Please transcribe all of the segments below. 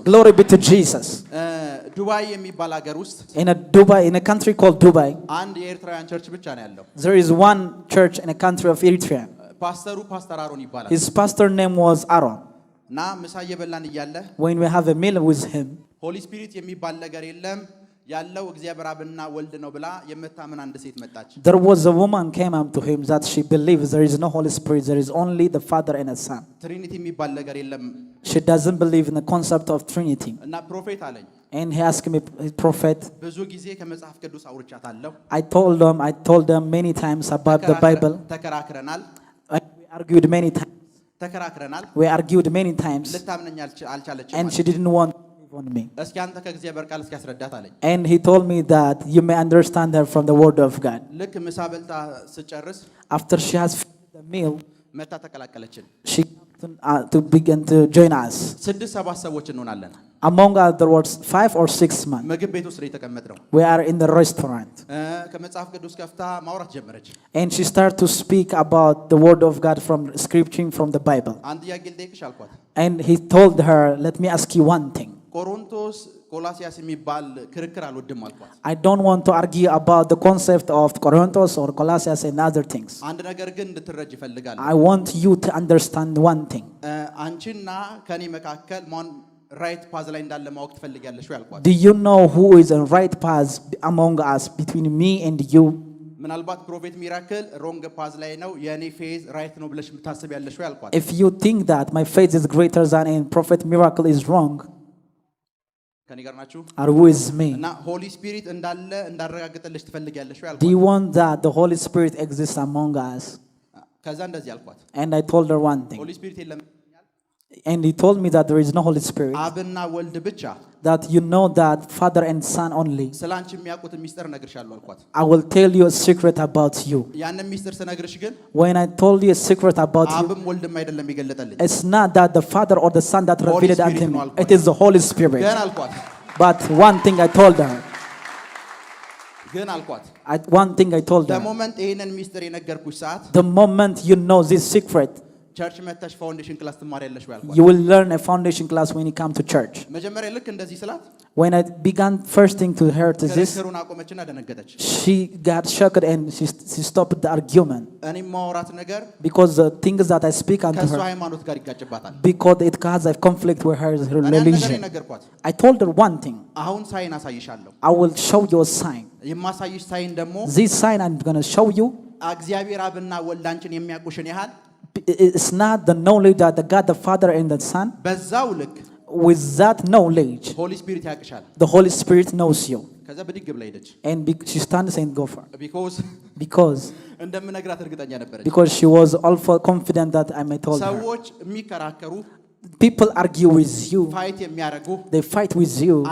Glory be to Jesus. In a country called Dubai, there is one church in a country of Eritrea. His pastor name was Aaron. When we have a meal with him, Holy Spirit there was a woman came up to him that she believes there is no Holy Spirit, there is only the Father and the Son. She doesn't believe in the concept of Trinity. And he asked me, prophet, I told them many times about the Bible. We argued many times. And she didn't want on me. And he told me that you may understand her from the word of God. After she has finished the meal, she to begin to join us. Among us there was 5 or 6 men. We are in the restaurant. And she started to speak about the word of God from scripture from the Bible. And he told her, let me ask you one thing. I don't want to argue about the concept of Corinthos or Colossians and other things. I want you to understand one thing. Do you know who is on right path among us, between me and you? If you think that my faith is greater than and Prophet Miracle is wrong, are with me? Do you want that the Holy Spirit exists among us? And I told her one thing. And he told me that there is no Holy Spirit. That you know that Father and Son only. I will tell you a secret about you. When I told you a secret about you, it's not that the Father or the Son that revealed it unto me. It is the Holy Spirit. But one thing I told her. One thing I told her. The moment you know this secret, you will learn a foundation class when you come to church. When I began first thing to her to this, she got shocked and she stopped the argument. Because the things that I speak unto her, because it causes a conflict with her religion. I told her one thing. I will show you a sign. This sign I'm going to show you. It's not the knowledge that the God the Father and the Son. With that knowledge, the Holy Spirit knows you. And she stands and go for it. Because she was also confident that I may told her. People argue with you. They fight with you.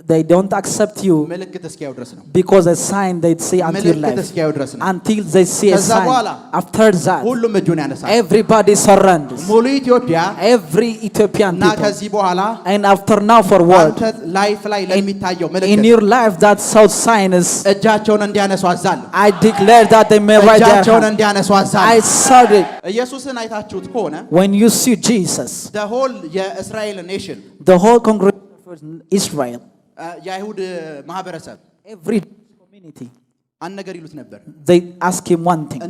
They don't accept you because a sign they see until life. Until they see a sign. After that, everybody surrenders. Every Ethiopian people. And after now forward, in your life that south sign is, I declare that they may write their hand. I saw it. When you see Jesus, the whole congregation of Israel, every community, they ask him one thing.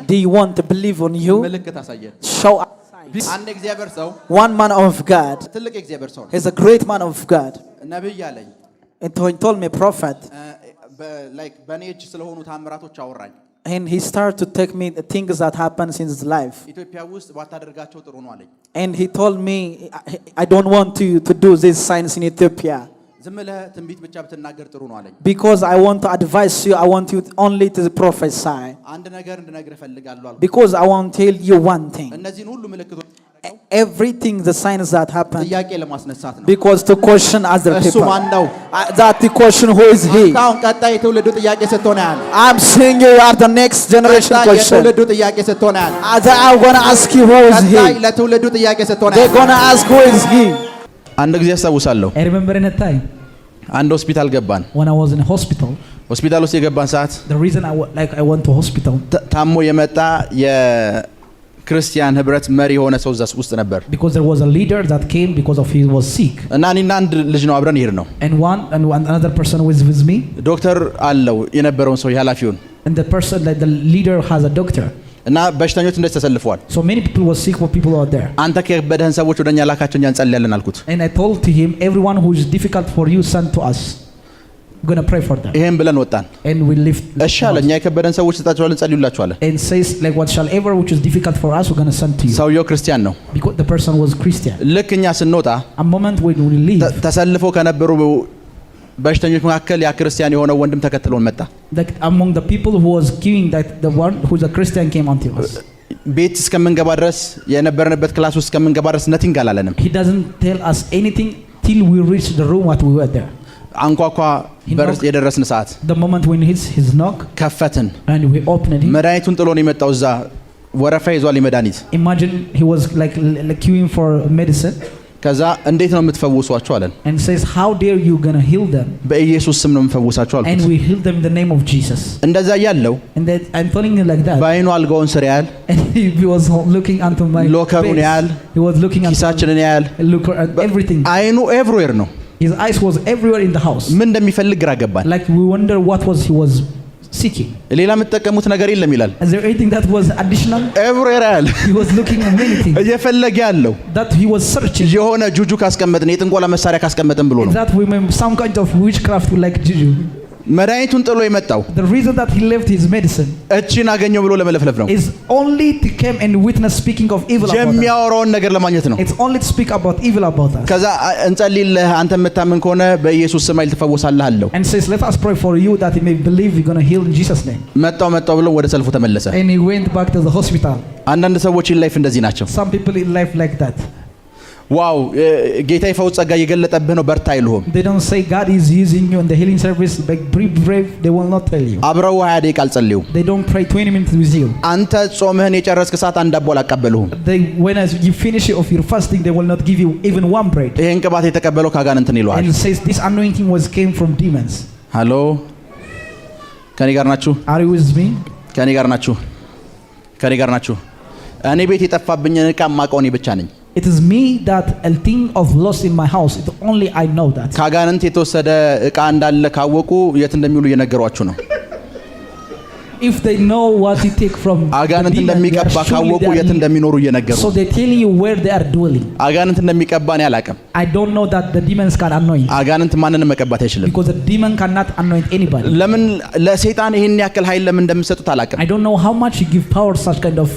Do you want to believe on you? Show us signs. One man of God, he's a great man of God. And he told me, prophet, and he started to take me the things that happened in his life. And he told me, I don't want to do these signs in Ethiopia. Because I want to advise you, I want you only to prophesy. Because I want to tell you one thing. Everything, the signs that happen, because to question other people. That the question, who is he? I'm saying you are the next generation question. I'm going to ask you, who is he? They're going to ask, who is he? I remember in a time when I was in a hospital. The reason I went to hospital, ክርስቲያን ህብረት መሪ የሆነ ሰው እዛ ውስጥ ነበር because there was a leader that came because of he was sick እና እኔና አንድ ልጅ ነው አብረን ይሄድ ነው and another person was with me ዶክተር አለው የነበረውን ሰው ኃላፊውን and the person that the leader has a doctor እና በሽተኞች እንደዚህ ተሰልፈዋል so many people was sick for people out there አንተ ከበደህን ሰዎች ወደኛ ላካቸው እኛ እንጸልያለን አልኩት and I told to him everyone who is difficult for you send to us we're going to pray for them ይሄን ብለን ወጣን and we lift እሺ አለኛ የከበደን ሰዎች ተጣጣዋለን እንጸልዩላችኋለን and says like whatsoever which is difficult for us we're going to send to you ሰውየው ክርስቲያን ነው because the person was Christian ልክኛ ስንወጣ a moment when we leave ተሰልፈው ከነበሩ በሽተኞች መካከል ያ ክርስቲያን የሆነ ወንድም ተከትሎን መጣ like among the people who was queuing that the one who's a Christian came unto us ቤት እስከምንገባ ድረስ የነበርንበት ክላስ ውስጥ እስከምንገባ ድረስ ነቲንግ አላለንም he doesn't tell us anything till we reach the room what we were there አንኳኳ በርስ የደረስን ሰዓት the moment when his knock ከፈትን and we opened it መድኃኒቱን ጥሎ ነው የመጣው እዛ ወረፋ ይዟል የመድኃኒት imagine he was like queuing for medicine ከዛ እንዴት ነው የምትፈውሷቸው አለን and says how dare you going to heal them በኢየሱስ ስም ነው የምፈውሳቸው አልኩት and we heal them in the name of Jesus እንደዛ ያለው and that I'm telling you like that ባይኑ አልጋውን ስር ያል and he was looking onto my ሎከሩን ያል he was looking at ኪሳችንን ያል look at everything አይኑ ኤቭሪዌር ነው his eyes was everywhere in the house ምን እንደሚፈልግ ግራ ገባን like we wonder what was he was seeking ሌላ የምትጠቀሙት ነገር የለም ይላል is there anything that was additional ኤቭሪዌር ያል he was looking at many things እየፈለገ ያለው that he was searching የሆነ ጁጁ ካስቀመጥን የጥንቆላ መሳሪያ ካስቀመጥን ብሎ ነው that we some kind of witchcraft like juju መድኃኒቱን ጥሎ የመጣው the reason that he left his medicine እቺን አገኘው ብሎ ለመለፍለፍ ነው is only to come and witness speaking of evil about us የሚያወራውን ነገር ለማግኘት ነው it's only to speak about evil about us ከዛ እንጸልይልህ አንተ የምታምን ከሆነ በኢየሱስ ስም አይል ተፈወሳለህ አለው and says let us pray for you that you may believe you're going to heal in Jesus name መጣው ብሎ ወደ ሰልፉ ተመለሰ and he went back to the hospital አንዳንድ ሰዎች in life እንደዚህ ናቸው some people in life like that ዋው ጌታ ይፈውስ ጸጋ እየገለጠብህ ነው በርታ አይልሁም they don't say God is using you in the healing service like brave they will not tell you አብረው 20 ደቂቃ አልጸልዩ they don't pray 20 minutes with you አንተ ጾምህን የጨረስክ ሰዓት አንድ አቦል አቀበሉም they when you finish of your fasting they will not give you even one bread ይሄን ቅባት የተቀበለው ካጋንንት ነው ይሏል and says this anointing was came from demons ሃሎ ከኔ ጋር ናችሁ are you with me ከኔ ጋር ናችሁ እኔ ቤት የጠፋብኝን ዕቃ ማቀው እኔ ብቻ ነኝ it is me that a thing of lost in my house it only I know that ካጋንንት የተወሰደ ዕቃ እንዳለ ካወቁ የት እንደሚውሉ እየነገሯችሁ ነው if they know what you take from አጋንንት እንደሚቀባ ካወቁ የት እንደሚኖሩ እየነገሩ so they tell you where they are dwelling አጋንንት እንደሚቀባ ነው ያላቀም I don't know that the demons can anoint አጋንንት ማንንም መቀባት አይችልም because a demon cannot anoint anybody ለምን ለሰይጣን ይሄን ያክል ኃይል ለምን እንደምትሰጡት አላቀም I don't know how much you give power such kind of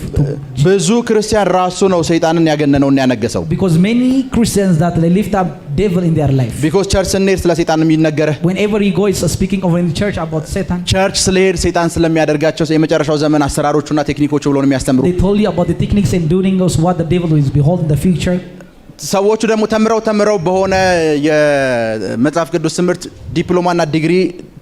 ብዙ ክርስቲያን ራሱ ነው ሰይጣንን ያገነነውና ያነገሰው because many Christians that they lift up devil in their life because church ስንሄድ ስለ ሰይጣን የሚነገረ whenever you go is speaking of in the church about Satan church ስለሄድ ሰይጣን ስለሚያደርጋቸው የመጨረሻው ዘመን አሰራሮቹና ቴክኒኮቹ ብሎ ነው የሚያስተምሩ they told you about the techniques and doing us what the devil is behold in the future ሰዎቹ ደግሞ ተምረው በሆነ የመጽሐፍ ቅዱስ ትምህርት ዲፕሎማና ዲግሪ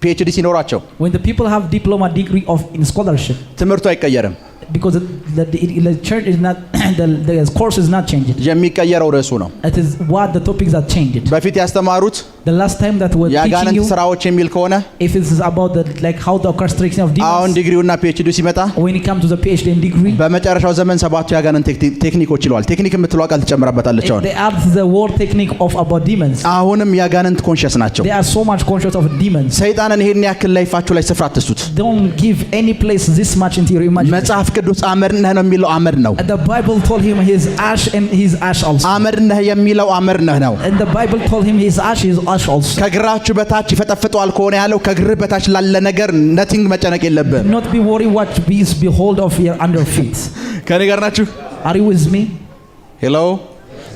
PhD ሲኖራቸው when the people have diploma degree of in scholarship ትምህርቱ አይቀየርም because the church is not the course is not changed የሚቀየረው ርዕሱ ነው it is what the topics are changed በፊት ያስተማሩት the last time that were teaching ያጋንንት you ስራዎች የሚል ከሆነ if it is about the like how the orchestration of demons አሁን ዲግሪውና PhD ሲመጣ when it comes to the PhD and degree በመጨረሻው ዘመን ሰባቱ ያጋንንት ቴክኒኮች ይሏል ቴክኒክ የምትለው ቃል ትጨምራበታለች አሁን they add the word technique of about demons አሁንም ያጋንንት ኮንሺየስ ናቸው they are so much conscious of demons ሰይጣንን ይሄን ያክል ላይፋችሁ ላይ ስፍራ አትስጡት don't give any place this much into your imagination መጽሐፍ ቅዱስ አመድ ነህ ነው የሚለው አመድ ነው the Bible told him he is ash and he is ash also አመድ ነህ የሚለው አመድ ነህ ነው and the Bible told him he is ash also ከግራችሁ በታች ይፈጠፍጠዋል ከሆነ ያለው ከግርህ በታች ላለ ነገር nothing መጨነቅ የለብህም not be worried what is behold of your under feet ከኔ ጋር ናችሁ are you with me hello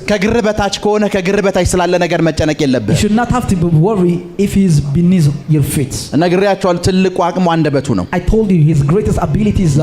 ከግርህ በታች ከሆነ ከግርህ በታች ስላለ ነገር መጨነቅ የለብህም you should not have to be worried if he is beneath your feet ነግሬያችኋል ትልቁ አቅሙ አንደበቱ ነው I told you his greatest ability is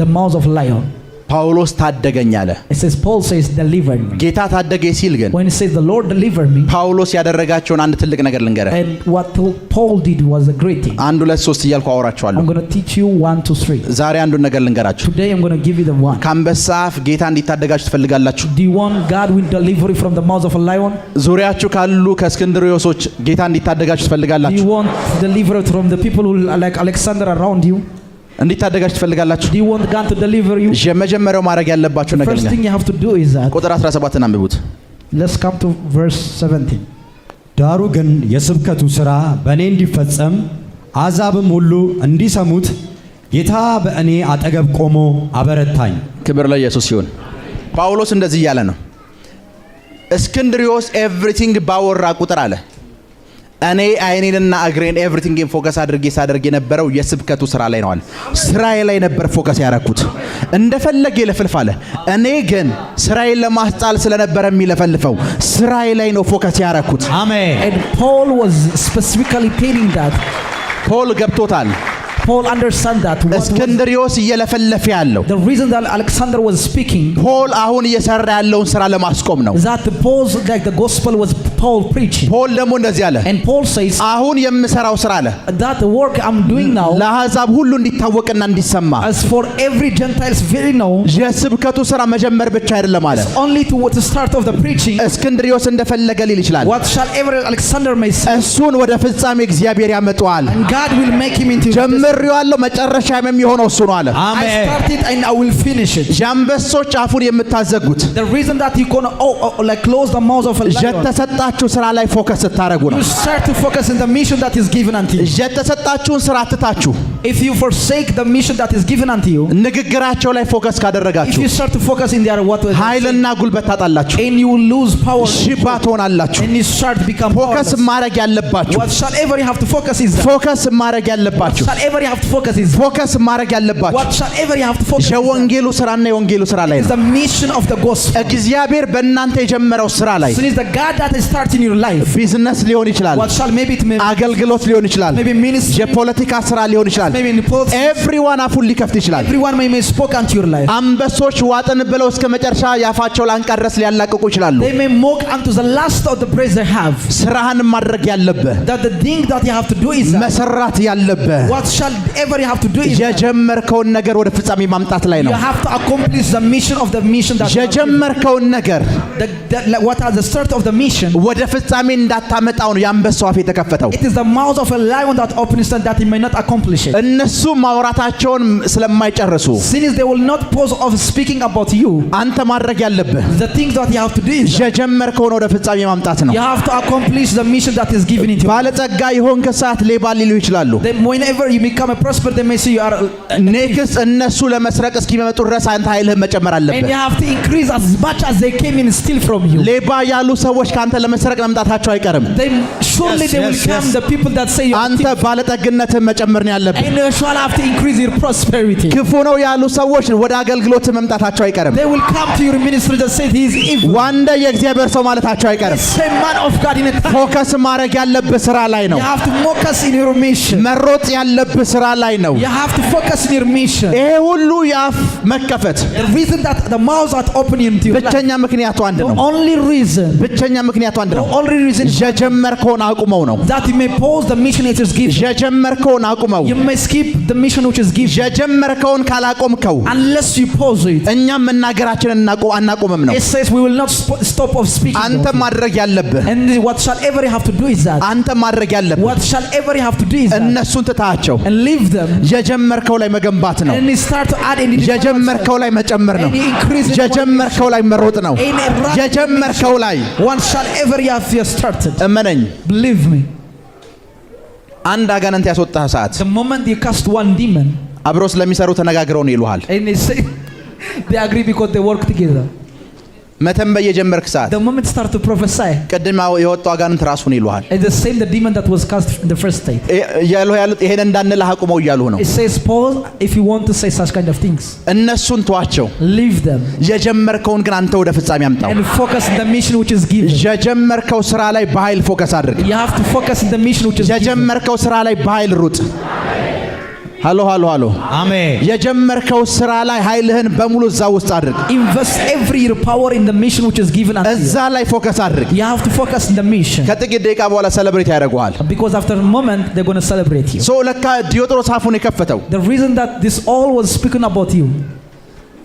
the mouth of lion ጳውሎስ ታደገኝ አለ it says Paul says delivered me ጌታ ታደገኝ ሲል ግን when it says the Lord delivered me ጳውሎስ ያደረጋቸውን አንድ ትልቅ ነገር ልንገርህ and what Paul did was a great thing 1 2 3 እያልኩ አወራችኋለሁ I'm going to teach you 1 2 3 ዛሬ አንዱን ነገር ልንገራችሁ today I'm going to give you the one ከአንበሳ አፍ ጌታ እንዲታደጋችሁ ትፈልጋላችሁ do you want God will deliver you from the mouth of a lion ዙሪያችሁ ካሉ ከእስክንድርዮሶች ጌታ እንዲታደጋችሁ ትፈልጋላችሁ do you want delivered from the people who like Alexander around you እንዲታደጋችሁ ትፈልጋላችሁ? Do you want God to deliver you? የመጀመሪያው ማድረግ ያለባችሁ ነገር First thing you have to do is that. ቁጥር 17 አንብቡት። Let's come to verse 17. ዳሩ ግን የስብከቱ ሥራ በእኔ እንዲፈጸም አሕዛብም ሁሉ እንዲሰሙት ጌታ በእኔ አጠገብ ቆሞ አበረታኝ። ክብር ለኢየሱስ ይሁን። ጳውሎስ እንደዚህ እያለ ነው። እስክንድሪዮስ ኤቭሪቲንግ ባወራ ቁጥር አለ እኔ አይኔንና እግሬን ኤቭሪቲንግን ፎከስ አድርጌ ሳደርግ የነበረው የስብከቱ ሥራ ላይ ነው አለ። ስራዬ ላይ ነበር ፎከስ ያደረኩት። እንደፈለገ ይለፈልፍ አለ። እኔ ግን ስራዬን ለማስጣል ስለነበረ የሚለፈልፈው ስራዬ ላይ ነው ፎከስ ያደረኩት። አሜን። And Paul was specifically telling that. ፖል ገብቶታል። Paul understand that. እስክንድሪዮስ እየለፈለፈ ያለው The reason that Alexander was speaking. ፖል አሁን እየሰራ ያለውን ስራ ለማስቆም ነው። That the Paul's like the gospel was Paul preaching. ፖል ደግሞ እንደዚህ አለ። And Paul says. አሁን የምሰራው ስራ አለ That the work I'm doing now. ለአሕዛብ ሁሉ እንዲታወቅና እንዲሰማ. As for every Gentiles very know. የስብከቱ ስራ መጀመር ብቻ አይደለም አለ። Only to start of the preaching. እስክንድሪዮስ እንደፈለገ ሊል ይችላል። What shall ever Alexander may say. እሱን ወደ ፍጻሜ እግዚአብሔር ያመጣዋል። And God will make him into. ጀምሬዋለሁ መጨረሻም የሚሆነው እሱ ነው አለ። I started and I will finish it. ጃንበሶች አፉን የምታዘጉት The reason that you can like close the mouth of a lion. የተሰጣችሁ ስራ ላይ ፎከስ ስታደርጉ ነው። You start to focus in the mission that is given unto you. የተሰጣችሁን ስራ ትታችሁ If you forsake the mission that is given unto you. ንግግራቸው ላይ ፎከስ If ካደረጋችሁ you start to focus in their what ኃይልና ጉልበት ታጣላችሁ። and you will lose power. ሽባ ትሆናላችሁ። And you start to become ፎከስ powerless. ማድረግ ያለባችሁ What shall ever you have to focus is that. ፎከስ ማድረግ ያለባችሁ Shall ever you have to focus is ፎከስ ማድረግ ያለባችሁ what shall ever you have to focus is የወንጌሉ ስራና የወንጌሉ ስራ ላይ the mission of the gospel. እግዚአብሔር በእናንተ የጀመረው ስራ ላይ So it is the God that is starting your life. ቢዝነስ ሊሆን ይችላል፣ What shall maybe it may አገልግሎት ሊሆን ይችላል፣ maybe ministry, የፖለቲካ ስራ ሊሆን ይችላል። maybe in politics. ኤቭሪዋን አፉን ሊከፍት ይችላል። Everyone may spoke unto your life. አንበሶች ዋጥን ብለው እስከ መጨረሻ ያፋቸው ላንቀረስ ሊያላቅቁ ይችላሉ። They may mock unto the last of the praise they have. ስራህን ማድረግ ያለብህ That the thing that you have to do is that. መሰራት ያለብህ What shall ever you have to do is that. የጀመርከውን ነገር ወደ ፍጻሜ ማምጣት ላይ ነው። You have to accomplish the mission of the mission that. የጀመርከውን ነገር what are the start of the mission. ወደ ፍጻሜ እንዳታመጣው ነው የአንበሳው አፍ የተከፈተው። It is the mouth of a lion that opens and that he may not accomplish it. እነሱ ማውራታቸውን ስለማይጨርሱ Since they will not pause of speaking about you. አንተ ማድረግ ያለብህ The things that you have to do is that. የጀመርከውን ወደ ፍጻሜ ማምጣት ነው። You have to accomplish the mission that is given into you. ባለጸጋ የሆንክ ሰዓት ሌባ ሊሉ ይችላሉ። Whenever you become a prosper, they may say you are. ኔክስ እነሱ ለመስረቅ እስኪመጡ ድረስ አንተ ኃይልህን መጨመር And አለብህ። you have to increase as much as they came in steal from you. ሌባ ያሉ ሰዎች ካንተ ለመስረቅ መምጣታቸው አይቀርም። Surely they will come. The people that say you are አንተ ባለጠግነትህን መጨመር ነው ያለብህ። and you shall have to increase your prosperity. ክፉ ነው ያሉ ሰዎች ወደ አገልግሎት መምጣታቸው አይቀርም። They will come to your ministry that say he is evil. ዋንደ የእግዚአብሔር ሰው ማለታቸው አይቀርም። Say man of God in a time. ፎከስ ማድረግ ያለብህ ስራ ላይ ነው። You have to focus in your mission. መሮጥ ያለብህ ስራ ላይ ነው። You have to focus in your mission. ይሄ ሁሉ የአፍ መከፈት The reason that the mouths are open into your life. ብቸኛ ምክንያቱ አንድ The ነው። only reason. ብቸኛ ምክንያቱ አንድ The ነው። only reason የጀመርከውን አቁመው ነው። that you may pause the mission it is given. የጀመርከውን አቁመው። You may skip the mission which is given. የጀመርከውን ካላቆምከው Unless you pause it. እኛም መናገራችንን አናቆምም ነው። It says we will not stop of speaking. አንተ ማድረግ ያለብህ And what shall ever you have to do is that. አንተ ማድረግ ያለብህ What shall ever you have to do is that. እነሱን ትታቸው And leave them. የጀመርከው ላይ መገንባት ነው። And start to add in. የጀመርከው ላይ መጨመር ነው። And increase. የጀመርከው ላይ መሮጥ ነው። የጀመርከው ላይ What shall ever you have started. እመነኝ። Believe me. አንድ አጋንንት ያስወጣህ ሰዓት The moment you cast one demon. አብረው ስለሚሰሩ ተነጋግረው ነው ይሉሃል። And they say they agree because they work together. መተንበይ የጀመርክ ሰዓት The moment start to prophesy. ቅድም የወጣው አጋንንት ራሱን ይሉሃል። It's the same the demon that was cast in the first state. ያሉት ይሄን እንዳንልህ አቁመው እያሉህ ነው። It says Paul if you want to say such kind of things. እነሱን ተዋቸው። Leave them. የጀመርከውን ግን አንተ ወደ ፍጻሜ አምጣው። And focus in the mission which is given. የጀመርከው ስራ ላይ በኃይል ፎከስ አድርግ። You have to focus in the mission which is given. የጀመርከው ስራ ላይ በኃይል ሩጥ። ሃሎ ሃሎ ሃሎ አሜን። የጀመርከው ስራ ላይ ኃይልህን በሙሉ እዛ ውስጥ አድርግ። Invest every your power in the mission which is given unto you. እዛ ላይ ፎከስ አድርግ። You have to focus in the mission. ከጥቂት ደቂቃ በኋላ ሰለብሬት ያደርጉሃል። Because after a moment they're going to celebrate you. ሶ ለካ ዲዮጥሮስ አፉን የከፈተው The reason that this all was speaking about you.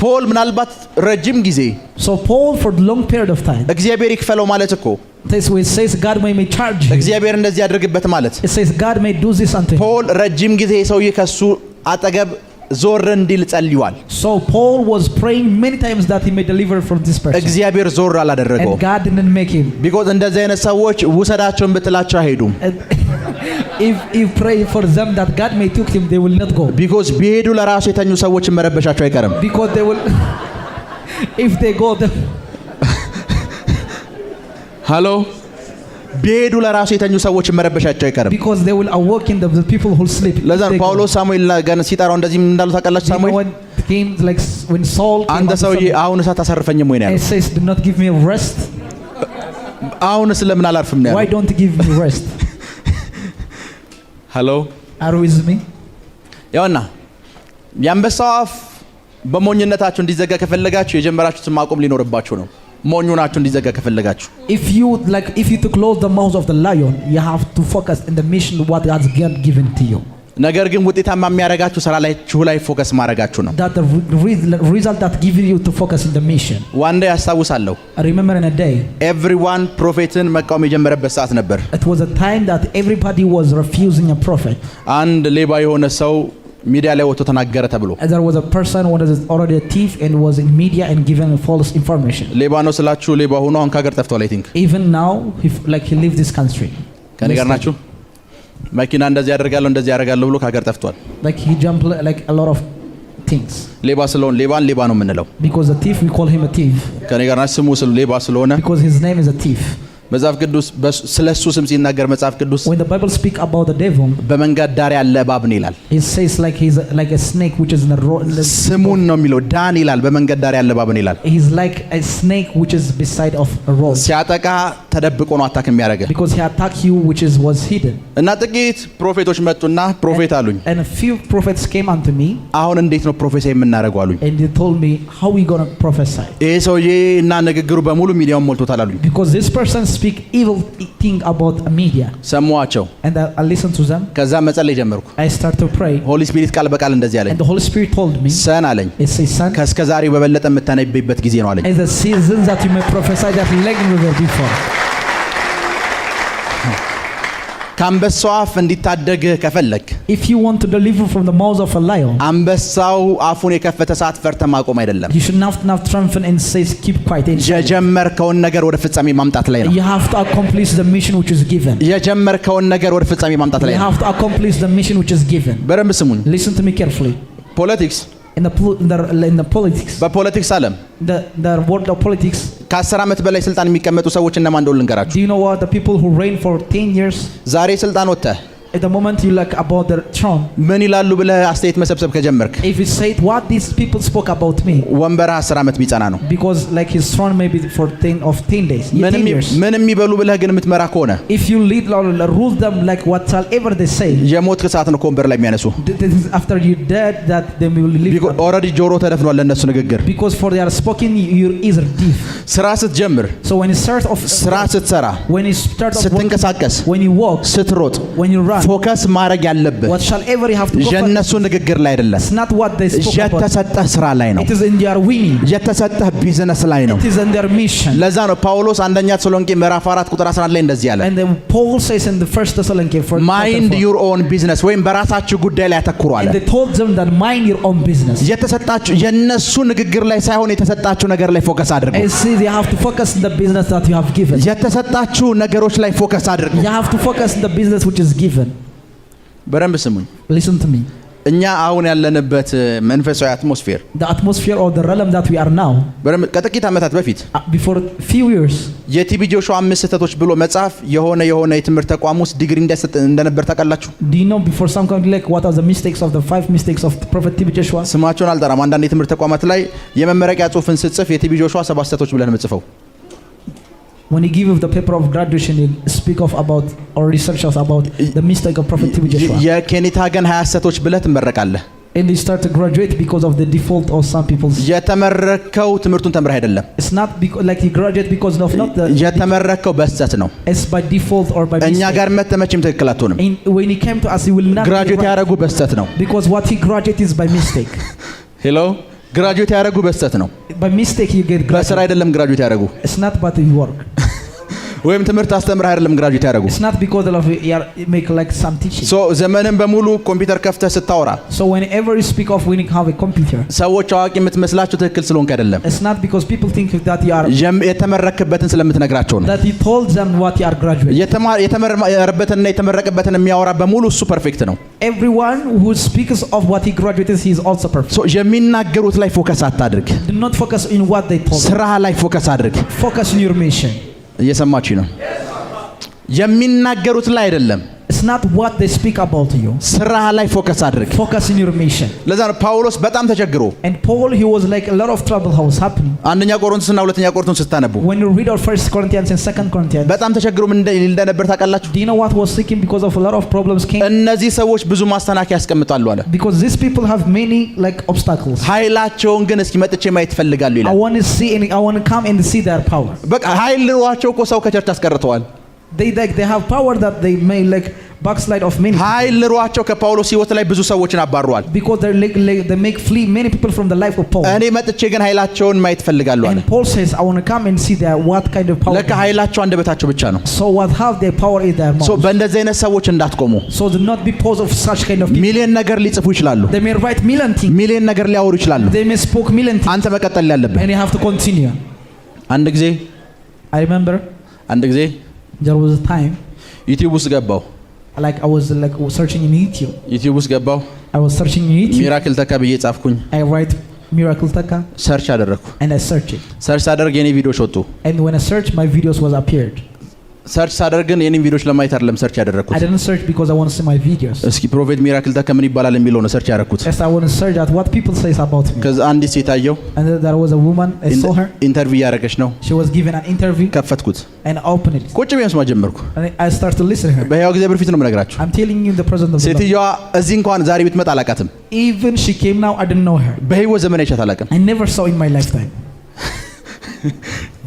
ፖል ምናልባት ረጅም ጊዜ So Paul for a long period of time. እግዚአብሔር ይክፈለው ማለት እኮ This way it says God may charge you. እግዚአብሔር እንደዚህ ያድርግበት ማለት It says God may do this unto him. ፖል ረጅም ጊዜ ሰውዬ ከሱ አጠገብ ዞር እንዲል ጸልዩዋል። So Paul was praying many times that he may deliver from this person. እግዚአብሔር ዞር አላደረገው። And God didn't make him. because እንደዚህ አይነት ሰዎች ውሰዳቸውን ብትላቸው አይሄዱም። If pray for them that God may took him, they will not go. because ቢሄዱ ለራሱ የተኙ ሰዎችን መረበሻቸው አይቀርም። Because they will if they go ሃሎ ቢሄዱ ለራሱ የተኙ ሰዎችን መረበሻቸው አይቀርም። because they will awaken the people who sleep. ለዛ ነው ጳውሎስ ሳሙኤል ጋር ሲጠራው እንደዚህ እንዳሉ ታውቃላችሁ። ሳሙኤል came like when Saul came, አንተ ሰውዬ አሁን እሳት አሳርፈኝም ወይ ነው ያለው። He says, do not give me rest. አሁን ስለምን አላርፍም ነው ያለው። Why don't you give me rest? ሃሎ are you with me? ያውና የአንበሳው አፍ በሞኝነታችሁ እንዲዘጋ ከፈለጋችሁ የጀመራችሁትን ማቆም ሊኖርባችሁ ነው። ሞኙ ናችሁ እንዲዘጋ ከፈለጋችሁ if you to close the mouth of the lion, you have to focus in the mission what God has given to you. ነገር ግን ውጤታማ የሚያደርጋችሁ ስራ ላይ ፎከስ ማድረጋችሁ ነው። that the result that give you to focus in the mission. one day ያስታውሳለሁ። I remember in a day everyone ፕሮፌትን መቃወም የጀመረበት ሰዓት ነበር። it was a time that everybody was refusing a prophet. አንድ ሌባ የሆነ ሰው ሚዲያ ላይ ወጥቶ ተናገረ ተብሎ there was a person who was already a thief and was in media and given false information. ሌባ ነው ስላችሁ ሌባ ሆኖ አሁን ከሀገር ጠፍቷል። I think even now he leave this country. ከኔ ጋር ናችሁ? መኪና እንደዚህ ያደርጋለሁ ብሎ ከሀገር ጠፍቷል። like he jumped like a lot of things. ሌባ ስለሆነ ሌባ ነው የምንለው because a thief we call him a thief. ከኔ ጋር ናችሁ? ስሙ ሌባ ስለሆነ because his name is a thief. መጽሐፍ ቅዱስ ስለሱ ስም ሲናገር መጽሐፍ ቅዱስ when the Bible speak about the devil, በመንገድ ዳር ያለ እባብ ነው ይላል። it says like he's like a snake which is in the road. ስሙን ነው የሚለው ዳን ይላል። በመንገድ ዳር ያለ እባብ ነው ይላል። he's like a snake which is beside of a road. ሲያጠቃ ተደብቆ ነው አታክ የሚያደርገው because he attack you which was hidden. እና ጥቂት ፕሮፌቶች መጡና ፕሮፌት አሉኝ። and a few prophets came unto me. አሁን እንዴት ነው ፕሮፌሳይ የምናደርገው አሉኝ። and they told me how we going to prophesy. ይሄ ሰውዬ እና ንግግሩ በሙሉ ሚዲያውን ሞልቶታል አሉኝ። because this person speak evil thing about a media. ሰማዋቸው and I listened to them. ከዛ መጸለይ ጀመርኩ። I start to pray. ሆሊ ስፒሪት ቃል በቃል እንደዚህ አለኝ። and the Holy Spirit told me ሰን አለኝ it says son ከእስከ ዛሬ በበለጠ የምታነብበት ጊዜ ነው አለኝ። is the season that you may prophesy that like never before. ከአንበሳው አፍ እንዲታደግ ከፈለክ if you want to deliver from the mouth of a lion, አንበሳው አፉን የከፈተ ሰዓት ፈርተ ማቆም አይደለም። you should not triumphant and say keep quiet. የጀመርከውን ነገር ወደ ፍጻሜ ማምጣት ላይ ነው። you have to accomplish the mission which is given. የጀመርከውን ነገር ወደ ፍጻሜ ማምጣት ላይ you ነው። have to accomplish the mission which is given. በደንብ ስሙኝ። listen to me carefully. ፖለቲክስ in the politics, በፖለቲክስ ዓለም the world of politics, ከ10 ዓመት በላይ ስልጣን የሚቀመጡ ሰዎች እነማን እንደሆኑ ልንገራችሁ። do you know what the people who reign for 10 years? ዛሬ ስልጣን ወጥተህ at the moment you like about the throne, ምን ይላሉ ብለህ አስተያየት መሰብሰብ ከጀመርክ if you say what these people spoke about me, ወንበር 10 ዓመት ቢጸና ነው። because like his throne may be for 10 days, 10 years. ምንም ይበሉ ብለህ ግን የምትመራ ከሆነ if you lead rule them like whatsoever they say, የሞት ሰዓት ነው ወንበር ላይ የሚያነሱ። after you dead that they will leave. ኦልሬዲ ጆሮ ተደፍኗል ለነሱ ንግግር። because for they are spoken your ears are deaf. ስራ ስትጀምር፣ so when you start of ስራ ስትሰራ፣ when you start of ስትንቀሳቀስ፣ when you walk, ስትሮጥ፣ when you run, ፎከስ ማድረግ ያለብህ whatsoever you have to go for, የነሱ ንግግር ላይ አይደለም። it's not what they spoke about. የተሰጠህ ስራ ላይ ነው። it is in their winning. የተሰጠህ ቢዝነስ ላይ ነው። it is in their mission. ለዛ ነው ጳውሎስ አንደኛ ተሰሎንቄ ምዕራፍ 4 ቁጥር 11 ላይ እንደዚህ ያለ and then Paul says in the first Thessalonians mind your own business ወይም በራሳችሁ ጉዳይ ላይ አተኩሩ አለ። and they told them that mind your own business. የተሰጣችሁ የነሱ ንግግር ላይ ሳይሆን የተሰጣችሁ ነገር ላይ ፎከስ አድርጉ። and see they have to focus in the business that you have given. የተሰጣችሁ ነገሮች ላይ ፎከስ አድርጉ። you have to focus in the business which is given. በደንብ ስሙኝ። listen to me. እኛ አሁን ያለንበት መንፈሳዊ አትሞስፌር the atmosphere or the realm that we are now, ከጥቂት ዓመታት በፊት before few years, የቲቢ ጆሹዋ 5 ስህተቶች ብሎ መጽሐፍ የሆነ የትምህርት ተቋም ውስጥ ዲግሪ እንደነበር ታውቃላችሁ? do you know before some kind like what are the mistakes of the 5 mistakes of Prophet TB Joshua? ስማቸውን አልጠራም። አንዳንድ የትምህርት ተቋማት ላይ የመመረቂያ ጽሑፍን ስትጽፍ የቲቢ ጆሹዋ 7 ስህተቶች ብለህ ነው የምትጽፈው። when you give the paper of graduation you speak of about or researchers about the mistake of Prophet TB Joshua. የኬኔት ሃገን 20 ስህተቶች ብለህ ትመረቃለህ። and they start to graduate because of the default of some people. የተመረከው ትምህርቱን ተምረህ አይደለም። it's not like you graduate because of not the የተመረከው በስህተት ነው። it's by default or by mistake. እኛ ጋር መተመችም ትክክል አትሆንም። when he came to us he will not graduate ያደረጉ በስህተት ነው። because what he graduate is by mistake. hello graduate ያደረጉ በስህተት ነው። by mistake you get graduate. በስራ አይደለም graduate ያደረጉ። it's not but you work. ወይም ትምህርት አስተምረህ አይደለም ግራጁዌት ያደረጉ። It's not because of you make like some teaching. ሶ ዘመንን በሙሉ ኮምፒውተር ከፍተህ ስታወራ So whenever you speak of when you have a computer, ሰዎች አዋቂ የምትመስላቸው ትክክል ስለሆንክ አይደለም። it's not because people think that you are የተመረክበትን ስለምትነግራቸው ነው። that you told them what you are graduate. የተመረበትና የተመረቀበትን የሚያወራ በሙሉ እሱ ፐርፌክት ነው። Everyone who speaks of what he graduated, he is also perfect. ሶ የሚናገሩት ላይ ፎከስ አታድርግ። Do not focus in what they told. ስራ ላይ ፎከስ አድርግ። Focus on your mission. እየሰማችሁ ነው? የሚናገሩት ላይ አይደለም። It's not what they speak about you. ስራ ላይ ፎከስ አድርግ። Focus on your mission. ለዛ ነው ጳውሎስ በጣም ተቸግሮ And Paul, he was like a lot of trouble how was happening. አንደኛ ቆሮንቶስና ሁለተኛ ቆሮንቶስ ስታነቡ When you read our 1 Corinthians and 2 Corinthians, በጣም ተቸግሮ ምን እንደነበር ታውቃላችሁ? do you know what was seeking because of a lot of problems came? እነዚህ ሰዎች ብዙ ማስተናከያ ያስቀምጣሉ አለ። Because these people have many like obstacles. ኃይላቸውን ግን እስኪ መጥቼ ማየት ፈልጋሉ I ይላል። want to see and I want to come and see their power. በቃ ኃይል ኑሯቸው እኮ ሰው ከቸርች አስቀርተዋል። They have power that they may like backslide of many. ኃይል ኑሯቸው ከጳውሎስ ሕይወት ላይ ብዙ ሰዎችን አባረዋል። Because they make flee many people from the life of Paul. እኔ መጥቼ ግን ኃይላቸውን ማየት ፈልጋሉ አለ። And Paul says I want to come and see their what kind of power. ለካ ኃይላቸው አንደበታቸው ብቻ ነው። So what have their power is their mouth. ሶ በእንደዚህ አይነት ሰዎች እንዳትቆሙ። So do not be pause of such kind of people. ሚሊዮን ነገር ሊጽፉ ይችላሉ። They may write million things. ሚሊዮን ነገር ሊያወሩ ይችላሉ። They may speak million things. አንተ መቀጠል ያለብህ And you have to continue. አንድ ጊዜ there was a time ዩቲዩብ ውስጥ ገባው። like I was like searching in YouTube. ዩቲዩብ ውስጥ ገባው። I was searching in YouTube. ሚራክል ተካ ብዬ ጻፍኩኝ። I write Miracle Taka. ሰርች አደረኩ። And I searched it. ሰርች አደረግ የኔ ቪዲዮዎች ወጡ። And when I searched, my videos was appeared. ሰርች ሳደርግ ግን የኔን ቪዲዮዎች ለማየት አይደለም ሰርች ያደረኩት። I didn't search because I want to see my videos. እስኪ ፕሮፌት ሚራክል ተካ ምን ይባላል የሚለው ነው ሰርች ያደረኩት። Yes, I want to search at what people says about me. ከዛ አንዲት ሴት አየሁ። And there was a woman, I saw her. ኢንተርቪው ያደረገች ነው። She was given an interview. ከፈትኩት And I opened it. ቁጭ ብዬ መስማት ጀመርኩ። And I started to listen to her. በሕያው እግዚአብሔር ፊት ነው የምነግራችሁ። I'm telling you in the presence of the Lord. ሴትዮዋ እዚህ እንኳን ዛሬ ብትመጣ አላውቃትም። Even she came now, I didn't know her. በሕይወት ዘመኔ አይቻት አላውቅም። I never saw in my lifetime.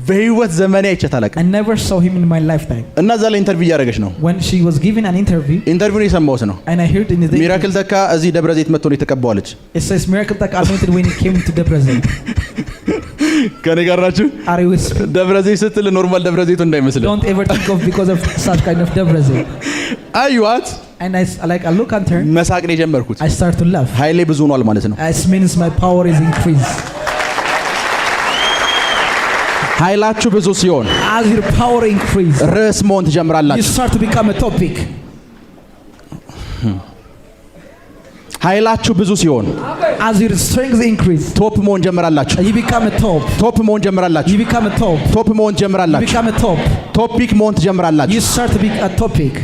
በሕይወት ዘመኔ አይቻት አላውቅም። I never saw him in my lifetime. እና እዛ ላይ ኢንተርቪው እያደረገች ነው። When she was given an interview, ኢንተርቪውን የሰማሁት ነው። and I heard in the ሚራክል ተካ እዚህ ደብረ ዘይት መጥቶ ነው የተቀባዋለች። it says Miracle Taka anointed when he came to Debra ዘይት. ከኔ ጋር ናችሁ? Are you with me? ደብረ ዘይት ስትል ኖርማል ደብረ ዘይቱ እንዳይመስልህ። Don't ever think of because of such kind of Debra ዘይት. አዩዋት And I look at her. መሳቅ ነው የጀመርኩት። I start to laugh. ኃይሌ ብዙ ሆኗል ማለት ነው። It means my power is increased. ኃይላችሁ ብዙ ሲሆን As your power increase, ርዕስ መሆን you ትጀምራላችሁ። start to become a topic. ኃይላችሁ ብዙ ሲሆን As your strength increase, ቶፕ መሆን ጀምራላችሁ። you become a top. ቶፕ መሆን ጀምራላችሁ። You become a top. ቶፕ መሆን You ጀምራላችሁ። become a top. ቶፒክ መሆን You ትጀምራላችሁ። start to be a topic.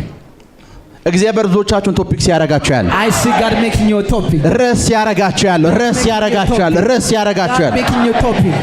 እግዚአብሔር ብዙዎቻችሁን ቶፒክ ሲያረጋችሁ ያለ I see God making you a topic. ርዕስ ሲያረጋችሁ ያለ ርዕስ ሲያረጋችሁ ያለ ርዕስ ሲያረጋችሁ God ያለ making you a topic.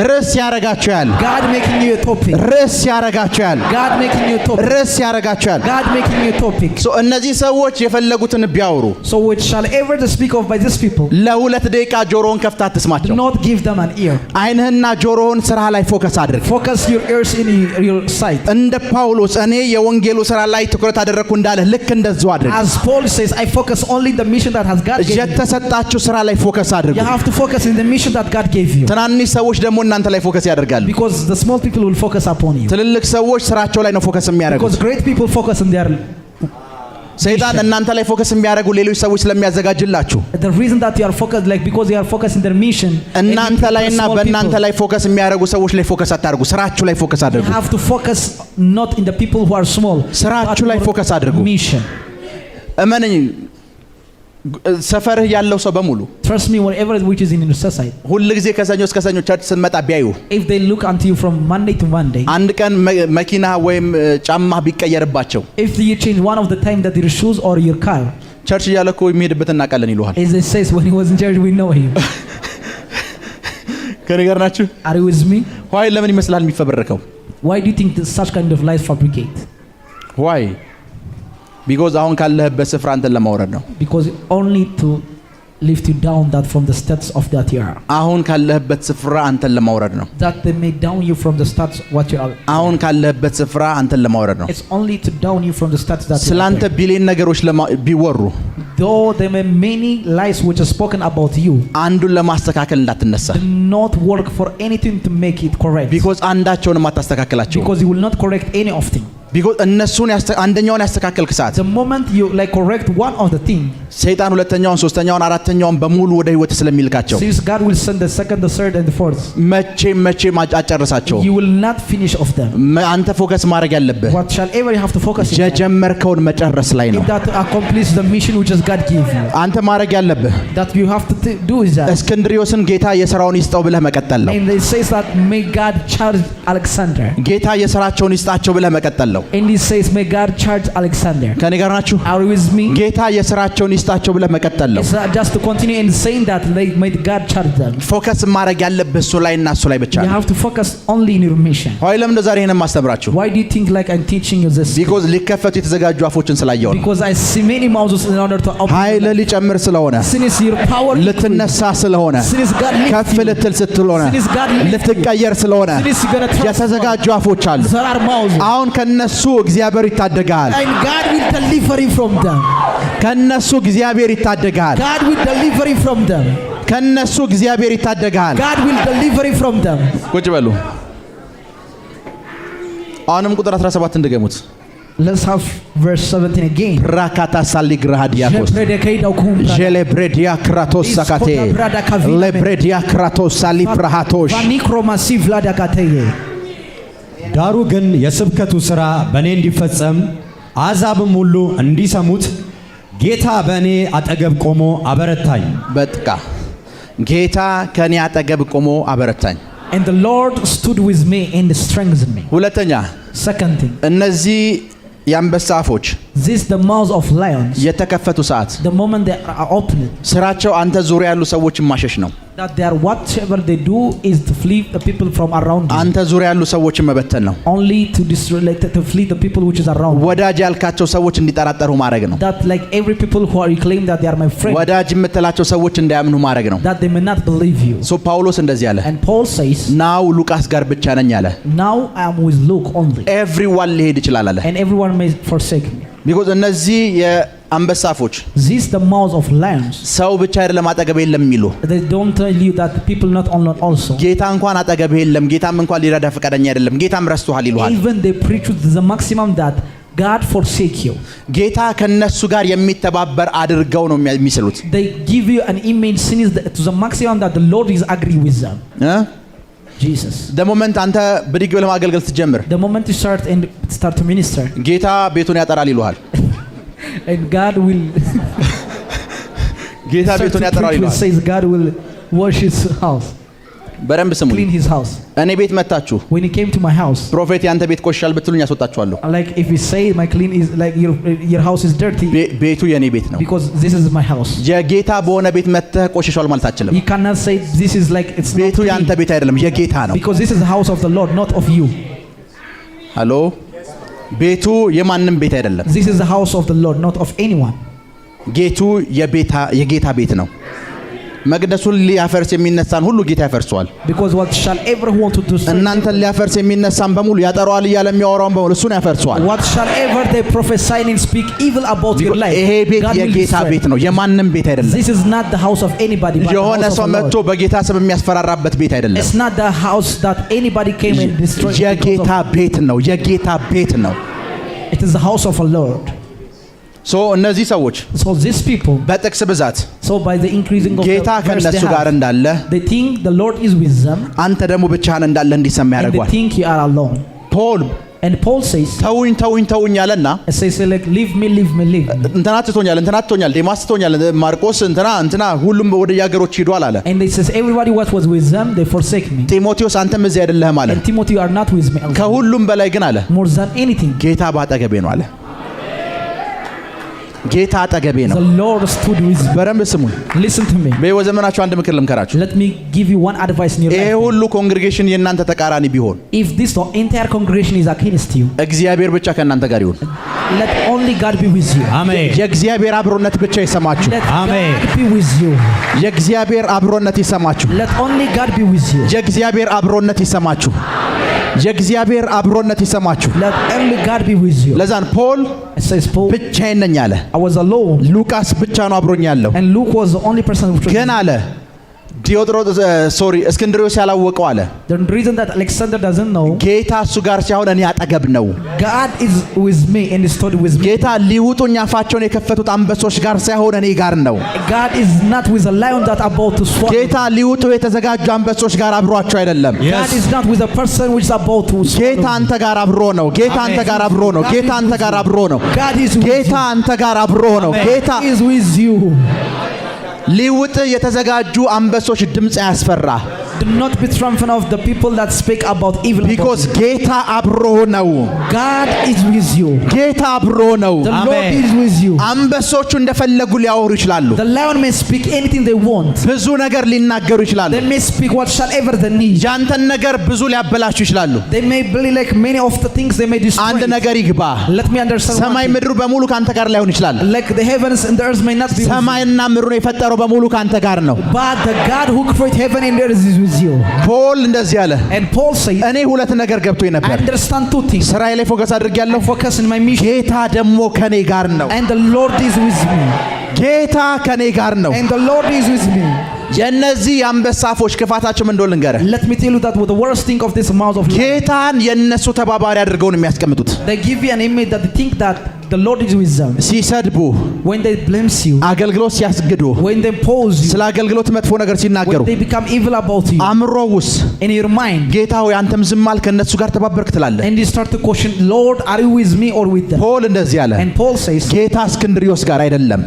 ርዕስ ሲያረጋችሁ ያለ God making you a topic. ርዕስ ሲያረጋችሁ ያለ God making you a topic. ርዕስ ሲያረጋችሁ ያለ God making you a topic. ሶ እነዚህ ሰዎች የፈለጉትን ቢያወሩ So which shall ever to speak of by these people, ለሁለት ደቂቃ ጆሮውን ከፍተህ do አትስማቸው። not give them an ear. ዓይንህና ጆሮውን ስራ ላይ ፎከስ አድርግ። Focus your ears in your sight. እንደ ጳውሎስ እኔ የወንጌሉ ስራ ላይ ትኩረት አደረግኩ እንዳለ ልክ እንደዚሁ አድርግ። As Paul says, I focus only the mission that has God given you. የተሰጣችሁ ስራ ላይ ፎከስ አድርጉ። You have to focus in the mission that God gave you. ትናንሽ ሰዎች ደግሞ እናንተ ላይ ፎከስ ያደርጋሉ። Because the small people will focus upon you. ትልልቅ ሰዎች ስራቸው ላይ ነው ፎከስ የሚያደርጉት። Because great people focus on their ሰይጣን እናንተ ላይ ፎከስ የሚያደርጉ ሌሎች ሰዎች ስለሚያዘጋጅላችሁ the reason that you are focused, like because they are focused in their mission. እናንተ ላይና በእናንተ ላይ ፎከስ የሚያደርጉ ሰዎች ላይ ፎከስ አታድርጉ። ስራችሁ ላይ ፎከስ You አድርጉ። have to focus not in the people who are small. ስራችሁ ላይ ፎከስ አድርጉ። Mission. እመነኝ፣ ሰፈርህ ያለው ሰው በሙሉ Trust me, whatever which is in your society, ሁል ጊዜ ከሰኞ እስከ ሰኞ ቸርች ስትመጣ ቢያዩ if they look unto you from Monday to Monday, አንድ ቀን መኪና ወይም ጫማ ቢቀየርባቸው if you change one of the time that your shoes or your car, ቸርች እያለ እኮ የሚሄድበት እናውቃለን ይሉሃል። as it says when he was in church, we know him. ከኔ ጋር ናችሁ? Are you with me? ዋይ ለምን ይመስላል የሚፈበረከው? Why do you think that such kind of lies fabricate? ዋይ ቢኮዝ አሁን ካለህበት ስፍራ አንተን ለማውረድ ነው። Because only to lift you down that from the steps of that year. አሁን ካለህበት ስፍራ አንተን ለማውረድ ነው። That they may down you from the steps what you are. አሁን ካለህበት ስፍራ አንተን ለማውረድ ነው። It's only to down you from the steps that. ስላንተ ቢሊየን ነገሮች ቢወሩ though there may many lies which are spoken about you. አንዱን ለማስተካከል እንዳትነሳ. Do not work for anything to make it correct. because አንዳቸውንም አታስተካክላቸው. Because you will not correct any of them. because እነሱን አንደኛውን ያስተካከልክ ሰዓት the moment you like correct one of the thing ሰይጣን ሁለተኛውን ሶስተኛውን አራተኛውን በሙሉ ወደ ህይወት ስለሚልካቸው since God will send the second the third and the fourth መቼም አጨርሳቸው. you will not finish of them. አንተ ፎከስ ማድረግ ያለብህ what shall ever you have to focus on የጀመርከውን መጨረስ ላይ ነው. that accomplish the mission which is God give you. አንተ ማድረግ ያለብህ that you have to do is that እስክንድሪዮስን ጌታ የሥራውን ይስጠው ብለህ መቀጠል ነው. and it says that may God charge Alexander. ጌታ የሥራቸውን ይስጣቸው ብለህ መቀጠል ነው. and it says may God charge Alexander. ከኔ ጋር ናችሁ? are you with me? ጌታ የሥራቸውን ይስጣቸው ብለህ መቀጠል ነው. it's just to continue in saying that may God charge them. ፎከስ ማድረግ ያለብህ እሱ ላይና እሱ ላይ ብቻ ነው. you have to focus only in your mission. ሆይ ለምን ዛሬ ይሄንን ማስተምራችሁ? why do you think like I'm teaching you this? because ሊከፈቱ የተዘጋጁ አፎችን ስላየው ነው. because I see many mouths in order to open. ኃይል ሊጨምር ስለሆነ since your power ልትነሳ ስለሆነ since God ከፍ ልትል ስትሆነ ልትቀየር ስለሆነ የተዘጋጁ አፎች አሉ። አሁን ከነሱ እግዚአብሔር ይታደጋል። and God will deliver you from them. ከነሱ እግዚአብሔር ይታደጋል። God will deliver you from them. ከነሱ እግዚአብሔር ይታደጋል። God will deliver you from them. ቁጭ በሉ። አሁንም ቁጥር 17 እንደገሙት let's have verse 17 again. ራካታ ሳሊግራሃዲያኮስ ጀሌብሬዲያ ክራቶስ ሳካቴ ለብሬዲያ ክራቶስ ሳሊፕራሃቶሽ ቫኒክሮማሲ ቭላዳካቴየ ዳሩ ግን የስብከቱ ሥራ በእኔ እንዲፈጸም አሕዛብም ሁሉ እንዲሰሙት ጌታ በእኔ አጠገብ ቆሞ አበረታኝ። በጥቃ ጌታ ከኔ አጠገብ ቆሞ አበረታኝ። and the Lord stood with me and strengthened me. ሁለተኛ second thing እነዚህ የአንበሳ አፎች this the mouths of lions የተከፈቱ ሰዓት the moment they are opened ስራቸው አንተ ዙሪያ ያሉ ሰዎችን ማሸሽ ነው። that they are whatever they do is to flee the people from around you. አንተ ዙሪያ ያሉ ሰዎችን መበተን ነው። only to destroy like to flee the people which is around. ወዳጅ ያልካቸው ሰዎች እንዲጠራጠሩ ማድረግ ነው። that like every people who are you claim that they are my friend. ወዳጅ የምትላቸው ሰዎች እንዳያምኑ ማድረግ ነው። that they may not believe you. so ጳውሎስ እንደዚህ አለ። and Paul says now ሉቃስ ጋር ብቻ ነኝ አለ። now I am with Luke only. everyone ሊሄድ ይችላል አለ። and everyone may forsake me. because እነዚህ የአንበሳ አፎች this the mouths of lions ሰው ብቻ አይደለም አጠገብ የለም የሚሉ they don't tell you that people not only also ጌታ እንኳን አጠገብ የለም ጌታም እንኳን ሊረዳ ፈቃደኛ አይደለም ጌታም ረስቶሃል ይሉሃል። even they preach to the maximum that God forsake you. ጌታ ከነሱ ጋር የሚተባበር አድርገው ነው የሚስሉት። they give you an image since to the maximum that the Lord is agree with them. Jesus the moment አንተ ብድግ ብለህ ማገልገል ስትጀምር the moment you start to minister ጌታ ቤቱን ያጠራል ይሉሃል። and God will ጌታ ቤቱን ያጠራል ይሉሃል። says God will wash his house በደንብ ስሙኝ። clean his house እኔ ቤት መጣችሁ when he came to my house ፕሮፌት ያንተ ቤት ቆሽሻል ብትሉኝ ያስወጣችኋለሁ። like if you say my clean is like your house is dirty ቤቱ የኔ ቤት ነው because this is my house. የጌታ በሆነ ቤት መጥተህ ቆሽሻል ማለት አትችልም። you cannot say this is like it's ቤቱ ያንተ ቤት አይደለም የጌታ ነው because this is the house of the Lord not of you. ሃሎ ቤቱ የማንም ቤት አይደለም። this is the house of the Lord not of anyone. ጌቱ የጌታ ቤት ነው። መቅደሱን ሊያፈርስ የሚነሳን ሁሉ ጌታ ያፈርሰዋል። because what shall ever want to do እናንተን ሊያፈርስ የሚነሳን በሙሉ ያጠራዋል እያለ የሚያወራውን በሙሉ እሱን ያፈርሰዋል። what shall ever they prophesy and speak evil about your life. ይሄ ቤት የጌታ ቤት ነው የማንም ቤት አይደለም። this is not the house of anybody but የሆነ ሰው መጥቶ በጌታ ስም የሚያስፈራራበት ቤት አይደለም። it's not the house that anybody came and destroyed. የጌታ ቤት ነው የጌታ ቤት ነው። it is the house of a Lord. so እነዚህ ሰዎች so these people በጥቅስ ብዛት so by the increasing of ጌታ ከነሱ ጋር እንዳለ they think the Lord is with them አንተ ደግሞ ብቻህን እንዳለ እንዲሰማ ያደርጋል። they think you are alone. ፖል and Paul says ተውኝ አለና says like leave me እንትና ትቶኛል ዴማስ ትቶኛል ማርቆስ እንትና ሁሉም ወደ ያገሮች ሄዷል አለ። and they says everybody what was with them they forsake me. ጢሞቴዎስ አንተም እዚህ አይደለህም አለ። and Timothy you are not with me also. ከሁሉም በላይ ግን አለ more than anything ጌታ ባጠገቤ ነው አለ። ጌታ አጠገቤ ነው። The Lord stood with me. በደንብ ስሙኝ። Listen to me. በሕይወት ዘመናችሁ አንድ ምክር ልምከራችሁ። Let me give you one advice in your life. ይሄ ሁሉ ኮንግሪጌሽን የእናንተ ተቃራኒ ቢሆን If this entire congregation is against you, እግዚአብሔር ብቻ ከእናንተ ጋር ይሁን። let only God be with you. አሜን። የእግዚአብሔር አብሮነት ብቻ ይሰማችሁ። Let Amen. God be with you. የእግዚአብሔር አብሮነት ይሰማችሁ። Let only God be with you. የእግዚአብሔር አብሮነት ይሰማችሁ። የእግዚአብሔር አብሮነት ይሰማችሁ። Let only God be with you. ለዛን ፖል It says Paul, ብቻዬን ነኝ አለ። I was alone, ሉቃስ ብቻ ነው አብሮኝ ያለው። and Luke was the only person who ግን አለ እስክንድርዮስ ያላወቀው አለ The reason that Alexander doesn't know, ጌታ እሱ ጋር ሲሆን እኔ አጠገብ ነው። God is with me and is stood with me. ጌታ ሊውጡኝ አፋቸውን የከፈቱት አንበሶች ጋር ሳይሆን እኔ ጋር ነው። God is not with the lion that are about to swallow. ጌታ ሊውጡ የተዘጋጁ አንበሶች ጋር አብሯቸው አይደለም። God is not with the person which is about to swallow. ጌታ አንተ ጋር አብሮ ነው። ጌታ አንተ ጋር አብሮ ነው። ጌታ አንተ ጋር አብሮ ነው። God is with ጌታ you. አንተ ጋር አብሮ ነው። ጌታ God is with you. ሊውጥ የተዘጋጁ አንበሶች ድምጽ ያስፈራ። Do not be triumphant of the people that speak about evil. because ጌታ አብሮ ነው። God is with you. ጌታ አብሮ ነው። The Lord is with you. አንበሶቹ እንደፈለጉ ሊያወሩ ይችላሉ። The lion may speak anything they want. ብዙ ነገር ሊናገሩ ይችላሉ። They may speak whatsoever they need. ያንተን ነገር ብዙ ሊያበላሹ ይችላሉ። They may believe like many of the things they may destroy. አንድ ነገር ይግባ። Let me understand. ሰማይ ምድሩ በሙሉ ካንተ ጋር ላይሆን ይችላል። Like the heavens and the earth may not be with you. ሰማይና ምድሩን የፈጠረው በሙሉ ካንተ ጋር ነው። But the God who created heaven and earth is with you. ፖል እንደዚህ አለ። And Paul said, እኔ ሁለት ነገር ገብቶኝ I ነበር። understand two things. ስራዬ ላይ ፎከስ አድርጌያለሁ። I focus in my mission. ጌታ ደግሞ ከኔ ጋር ነው። And the Lord is with me. ጌታ ከኔ ጋር ነው። And the Lord is with me. የነዚህ የአንበሳ አፎች ክፋታቸው ምን እንደሆነ ልንገርህ። Let me tell you that the worst thing of this mouth of lion, ጌታን የነሱ ተባባሪ አድርገው ነው የሚያስቀምጡት። they give you an image that they think that the Lord is with them. ሲሰድቡ፣ When they blame you, አገልግሎት ሲያስግዱ፣ when they pose you, ስለ አገልግሎት መጥፎ ነገር ሲናገሩ፣ when they become evil about you, አእምሮ ውስጥ in your mind, ጌታ ሆይ አንተም ዝም አልክ ከነሱ ጋር ተባበርክ ትላለህ። and you start to question, Lord, are you with me or with them? ፖል እንደዚህ አለ። And Paul says, ጌታ እስክንድርዮስ ጋር አይደለም።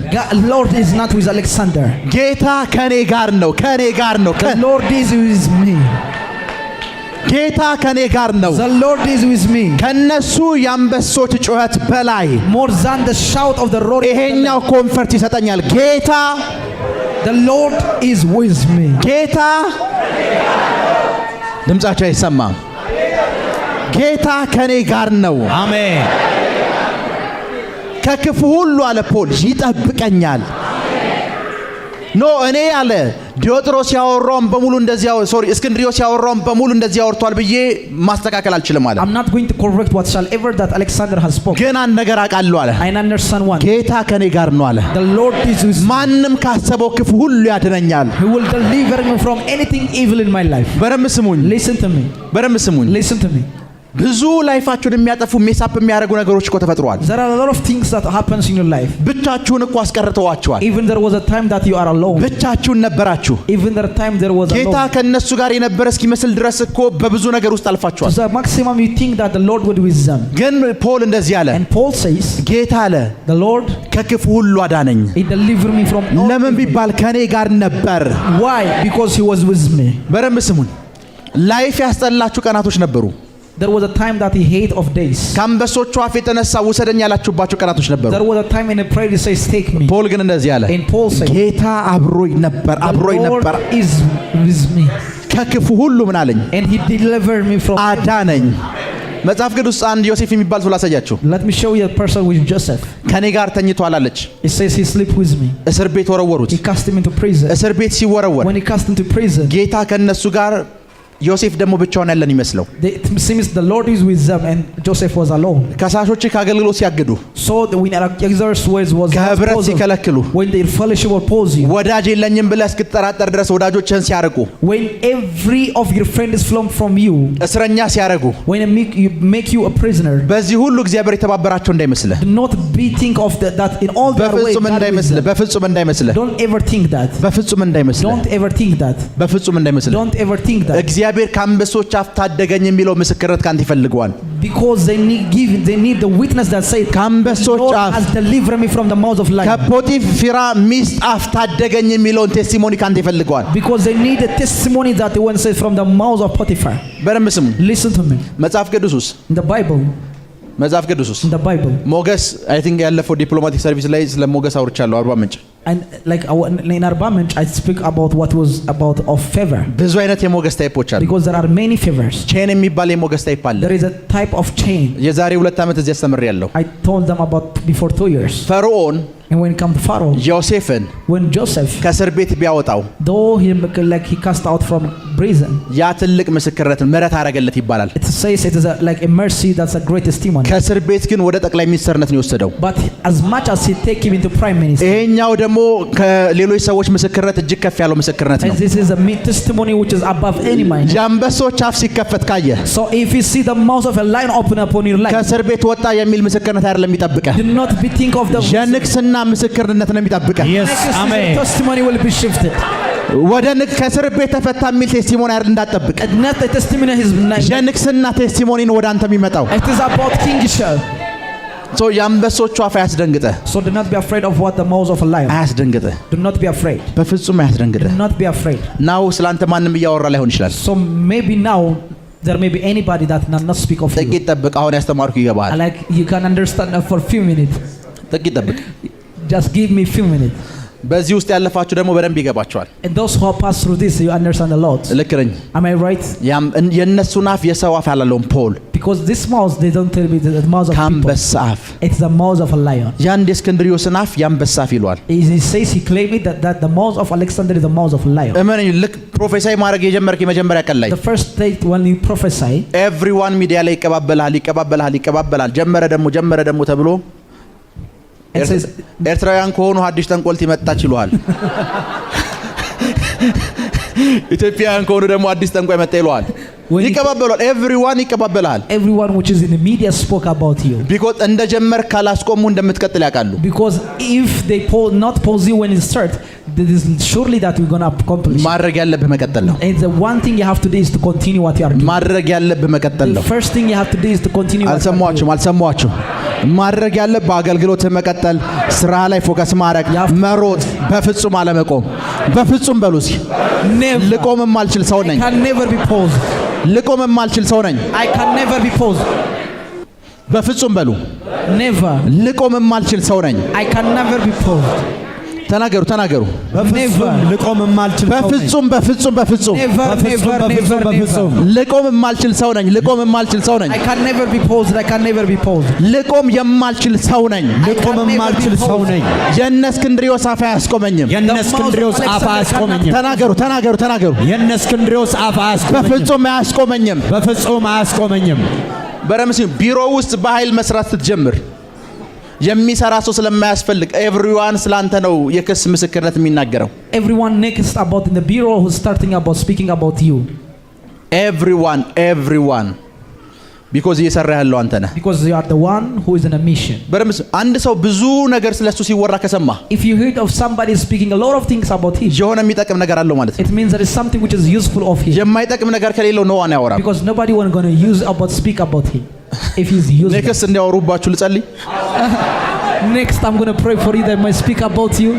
Lord is not with Alexander. ጌታ ከኔ ጋር ነው። ከኔ ጋር ነው። The Lord is with me. ጌታ ከኔ ጋር ነው። The Lord is with me. ከነሱ የአንበሶች ጩኸት በላይ More than the shout of the roaring. ይሄኛው ኮንፈርት ይሰጠኛል። ጌታ The Lord is with me. ጌታ ድምጻቸው አይሰማም። ጌታ ከኔ ጋር ነው። አሜን። ከክፉ ሁሉ አለ ፖል ይጠብቀኛል። ኖ እኔ አለ ዲዮጥሮስ ያወራውን በሙሉ እንደዚያው እስክንድርዮስ ያወራውን በሙሉ እንደዚያ አወርቷል ብዬ ማስተካከል አልችልም አለ። I'm not going to correct whatsoever that Alexander has spoken. ግን አንድ ነገር አውቃለሁ አለ። I understand one. ጌታ ከኔ ጋር ነው አለ። The Lord is with me. ማንም ካሰበው ክፉ ሁሉ ያድነኛል። He will deliver me from anything evil in my life. በደንብ ስሙኝ። Listen to me. በደንብ ስሙኝ። Listen to me. ብዙ ላይፋችሁን የሚያጠፉ ሜሳፕ የሚያደርጉ ነገሮች እኮ ተፈጥሯል። There are a lot of things that happens in your life. ብቻችሁን እኮ አስቀርተዋችኋል። Even there was a time that you are alone. ብቻችሁን ነበራችሁ። Even there time there was ጌታ alone. ከነሱ ጋር የነበረ እስኪመስል ድረስ እኮ በብዙ ነገር ውስጥ አልፋችኋል። To the maximum you think that the Lord would be with them. ግን ፖል እንደዚህ አለ። And Paul says, ጌታ አለ the Lord, ከክፉ ሁሉ አዳነኝ። He delivered me from all ለምን evil. ቢባል ከኔ ጋር ነበር። Why? Because He was with me. በደንብ ስሙን። ላይፍ ያስጠላችሁ ቀናቶች ነበሩ። There was a time that He hate of days. ከአንበሶቹ አፍ የተነሳ ውሰደኝ ያላችሁባቸው ቀናቶች ነበሩ። There was a time in a prayer He says, take me. ፖል ግን እንደዚህ አለ። And Paul says, ጌታ አብሮኝ ነበር፣ አብሮኝ the ነበር። Lord is with me. ከክፉ ሁሉ ምን አለኝ? And He delivered me from አዳነኝ። መጽሐፍ ቅዱስ አንድ ዮሴፍ የሚባል ሰው ላሳያችሁ። Let me show you a person with Joseph. ከኔ ጋር ተኝቷል አለች። It says he sleep with me. እስር ቤት ወረወሩት። He cast him into prison. እስር ቤት ሲወረወር When he cast into prison, ጌታ ከነሱ ጋር ዮሴፍ ደግሞ ብቻውን ያለን ይመስለው። it seems the Lord is with them and Joseph was alone. ከሳሾች ከአገልግሎት ሲያግዱ፣ So when accusers was ከህብረት opposed, ሲከለክሉ፣ when their fellowship oppose you, ወዳጅ የለኝም ብለህ እስክትጠራጠር ድረስ ወዳጆችህን ሲያርቁ፣ when every of your friends is flown from you, እስረኛ ሲያረጉ፣ when they make you a prisoner, በዚህ ሁሉ እግዚአብሔር የተባበራቸው እንዳይመስልህ። do not be think of that in all their ways. በፍጹም እንዳይመስልህ፣ በፍጹም እንዳይመስልህ፣ Don't ever think that. በፍጹም እንዳይመስልህ፣ Don't ever think that. በፍጹም እንዳይመስልህ። Don't ever think that. እግዚአብሔር ከአንበሶች አፍ ታደገኝ የሚለው ምስክርነት ካንተ ይፈልገዋል። Because they need the witness that say ከአንበሶች Lord አፍ has delivered me from the mouth of lion. ከፖቲፊራ ሚስት አፍ ታደገኝ የሚለውን ቴስቲሞኒ ካንተ ይፈልገዋል። Because they need a testimony that the one says from the mouth of Potiphar. በደንብ ስሙ። Listen to me. መጽሐፍ ቅዱስ ውስጥ In the Bible, መጽሐፍ ቅዱስ ውስጥ in the Bible. ሞገስ አይ ቲንክ ያለፈው ዲፕሎማቲክ ሰርቪስ ላይ ስለ ሞገስ አውርቻለሁ። አርባ ምንጭ And like in Arba Mench, I speak about what was about of favor. ብዙ አይነት የሞገስ ታይፖች አሉ። Because there are many favors. ቼን የሚባል የሞገስ ታይፕ አለ። There is a type of chain. የዛሬ 2 ዓመት እዚህ አስተምሬያለሁ። I told them about before 2 years. ፈርዖን And when it come to Pharaoh, ዮሴፍን when Joseph, ከእስር ቤት ቢያወጣው though he cast out from prison, ያ ትልቅ ምስክርነት ምሕረት አደረገለት ይባላል። it says it is like a mercy, that's a great testimony. ከእስር ቤት ግን ወደ ጠቅላይ ሚኒስትርነት ነው የወሰደው። But as much as he take him into prime minister, ይሄኛው ደግሞ ከሌሎች ሰዎች ምስክርነት እጅግ ከፍ ያለው ምስክርነት ነው። and this is a testimony which is above any mind. የአንበሶች አፍ ሲከፈት ካየ So if you see the mouth of a lion open upon your life, ከእስር ቤት ወጣ የሚል ምስክርነት አይደለም የሚጠብቀህ። do not be think of the የንግስና ምስክርነት ነው የሚጠብቀህ። Yes, amen. testimony will be shifted. ወደ ከእስር ቤት ተፈታ የሚል ቴስቲሞኒ አይደል እንዳትጠብቅ። Not the testimony is የንግስና ቴስቲሞኒ ነው ወደ አንተ የሚመጣው። it is about kingship. ሶ የአንበሶቹ አፍ አያስደንግጥህ። So do not be afraid of what the mouth of a lion. አያስደንግጥህ። Do not be afraid. በፍጹም አያስደንግጥህ። Do not be afraid. ናው ስላንተ ማንም እያወራ ላይሆን ይችላል። So maybe now there may be anybody that not speak of you. ጥቂት ጠብቅ። አሁን ያስተማርኩ ይገባሃል። Like you can understand for few minutes. ጥቂት ጠብቅ። Just give me few minutes. በዚህ ውስጥ ያለፋችሁ ደግሞ በደንብ ይገባቸዋል። And those who pass through this, you understand a lot. ልክ ነኝ። Am I right? የእነሱን አፍ የሰው አፍ ያላለውን ፖል Because this mouth, they don't tell me the mouth of people. ከአንበሳ አፍ It's the mouth of a lion. የአንድ የእስክንድርዮስን አፍ የአንበሳ አፍ ይለዋል። He says, he claimed it that the mouth of Alexander is the mouth of a lion. እመነኝ፣ ልክ ፕሮፌሳይ ማድረግ የጀመርክ የመጀመሪያ ቀን ላይ The first day when you prophesy, ኤቭሪዋን ሚዲያ ላይ ይቀባበላል። ጀመረ ደግሞ ተብሎ ኤርትራውያን ከሆኑ ሐዲስ ጠንቆልት ይመጣች ይሉሃል። ኢትዮጵያውያን ከሆኑ ደግሞ አዲስ ጠንቋይ መጣ ይሉሃል። ይቀባበላል። ኤቭሪዋን ይቀባበላል። Everyone which is in the media spoke about you. Because እንደጀመር ካላስቆሙ እንደምትቀጥል ያውቃሉ። Because if they not pause you when you start, this is surely that we're going to accomplish. ማድረግ ያለብህ መቀጠል ነው። And the one thing you have to do is to continue what you are doing. ማድረግ ያለብህ መቀጠል ነው። The first thing you have to do is to continue what you are doing. አልሰማችሁም? ማድረግ ያለብህ አገልግሎትህ መቀጠል፣ ስራ ላይ ፎከስ ማድረግ፣ መሮጥ፣ በፍጹም አለመቆም። በፍጹም በሉ እስኪ ልቆም የማልችል ሰው ነኝ። I can never be paused. ልቆም የማልችል ሰው ነኝ። I can never be paused. በፍጹም በሉ Never. ልቆም የማልችል ሰው ነኝ። I can never be paused. ተናገሩ። በፍጹም ልቆም የማልችል ሰው ነኝ። በፍጹም ልቆም የማልችል ሰው ነኝ። I can never be paused. I can never be paused. ልቆም የማልችል ሰው ነኝ። የእነ እስክንድርዮስ አፍ አያስቆመኝም። ተናገሩ። የእነ እስክንድርዮስ አፍ አያስቆመኝም። በፍጹም አያስቆመኝም። በረምሲ ቢሮ ውስጥ በኃይል መስራት ስትጀምር የሚሰራ ሰው ስለማያስፈልግ ኤቭሪዋን ስላንተ ነው የክስ ምስክርነት የሚናገረው። Everyone next about in the bureau who's starting about speaking about you. Everyone because እየሰራ ያለው አንተ ነህ። Because you are the one who is in a mission. በረምስ አንድ ሰው ብዙ ነገር ስለሱ ሲወራ ከሰማ If you heard of somebody speaking a lot of things about him, የሆነ የሚጠቅም ነገር አለው ማለት ነው። it means there is something which is useful of him. የማይጠቅም ነገር ከሌለው ነው ዋና ያወራ። Because nobody one going to use about speak about him. If he's useful. next እንዲያወሩባችሁ ልጸልይ። Next I'm going to pray for you that might speak about you.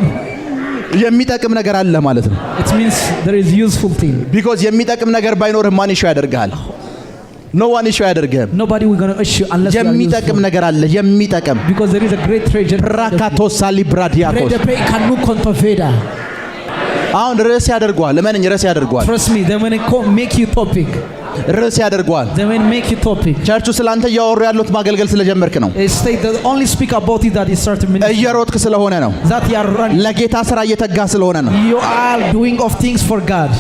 የሚጠቅም ነገር አለ ማለት ነው። It means there is useful thing. because የሚጠቅም ነገር ባይኖርህ ማን ይሾ ያደርጋል? no one ይሾ ያደርጋል። Nobody will going to issue unless you are የሚጠቅም useful. ነገር አለ። የሚጠቅም Because there is a great treasure. ራካቶሳሊ ብራዲያኮስ አሁን ርዕስ ያደርገዋል። ለምን ርዕስ ያደርገዋል? Trust me, they will make you topic. ርዕስ ያደርገዋል። They will make you topic. ቸርቹ ስላንተ እያወሩ ያሉት ማገልገል ስለጀመርክ ነው። They say that only speak about it that is certain ministry. እየሮጥክ ስለሆነ ነው። That you are running. ለጌታ ስራ እየተጋ ስለሆነ ነው። You are doing of things for God.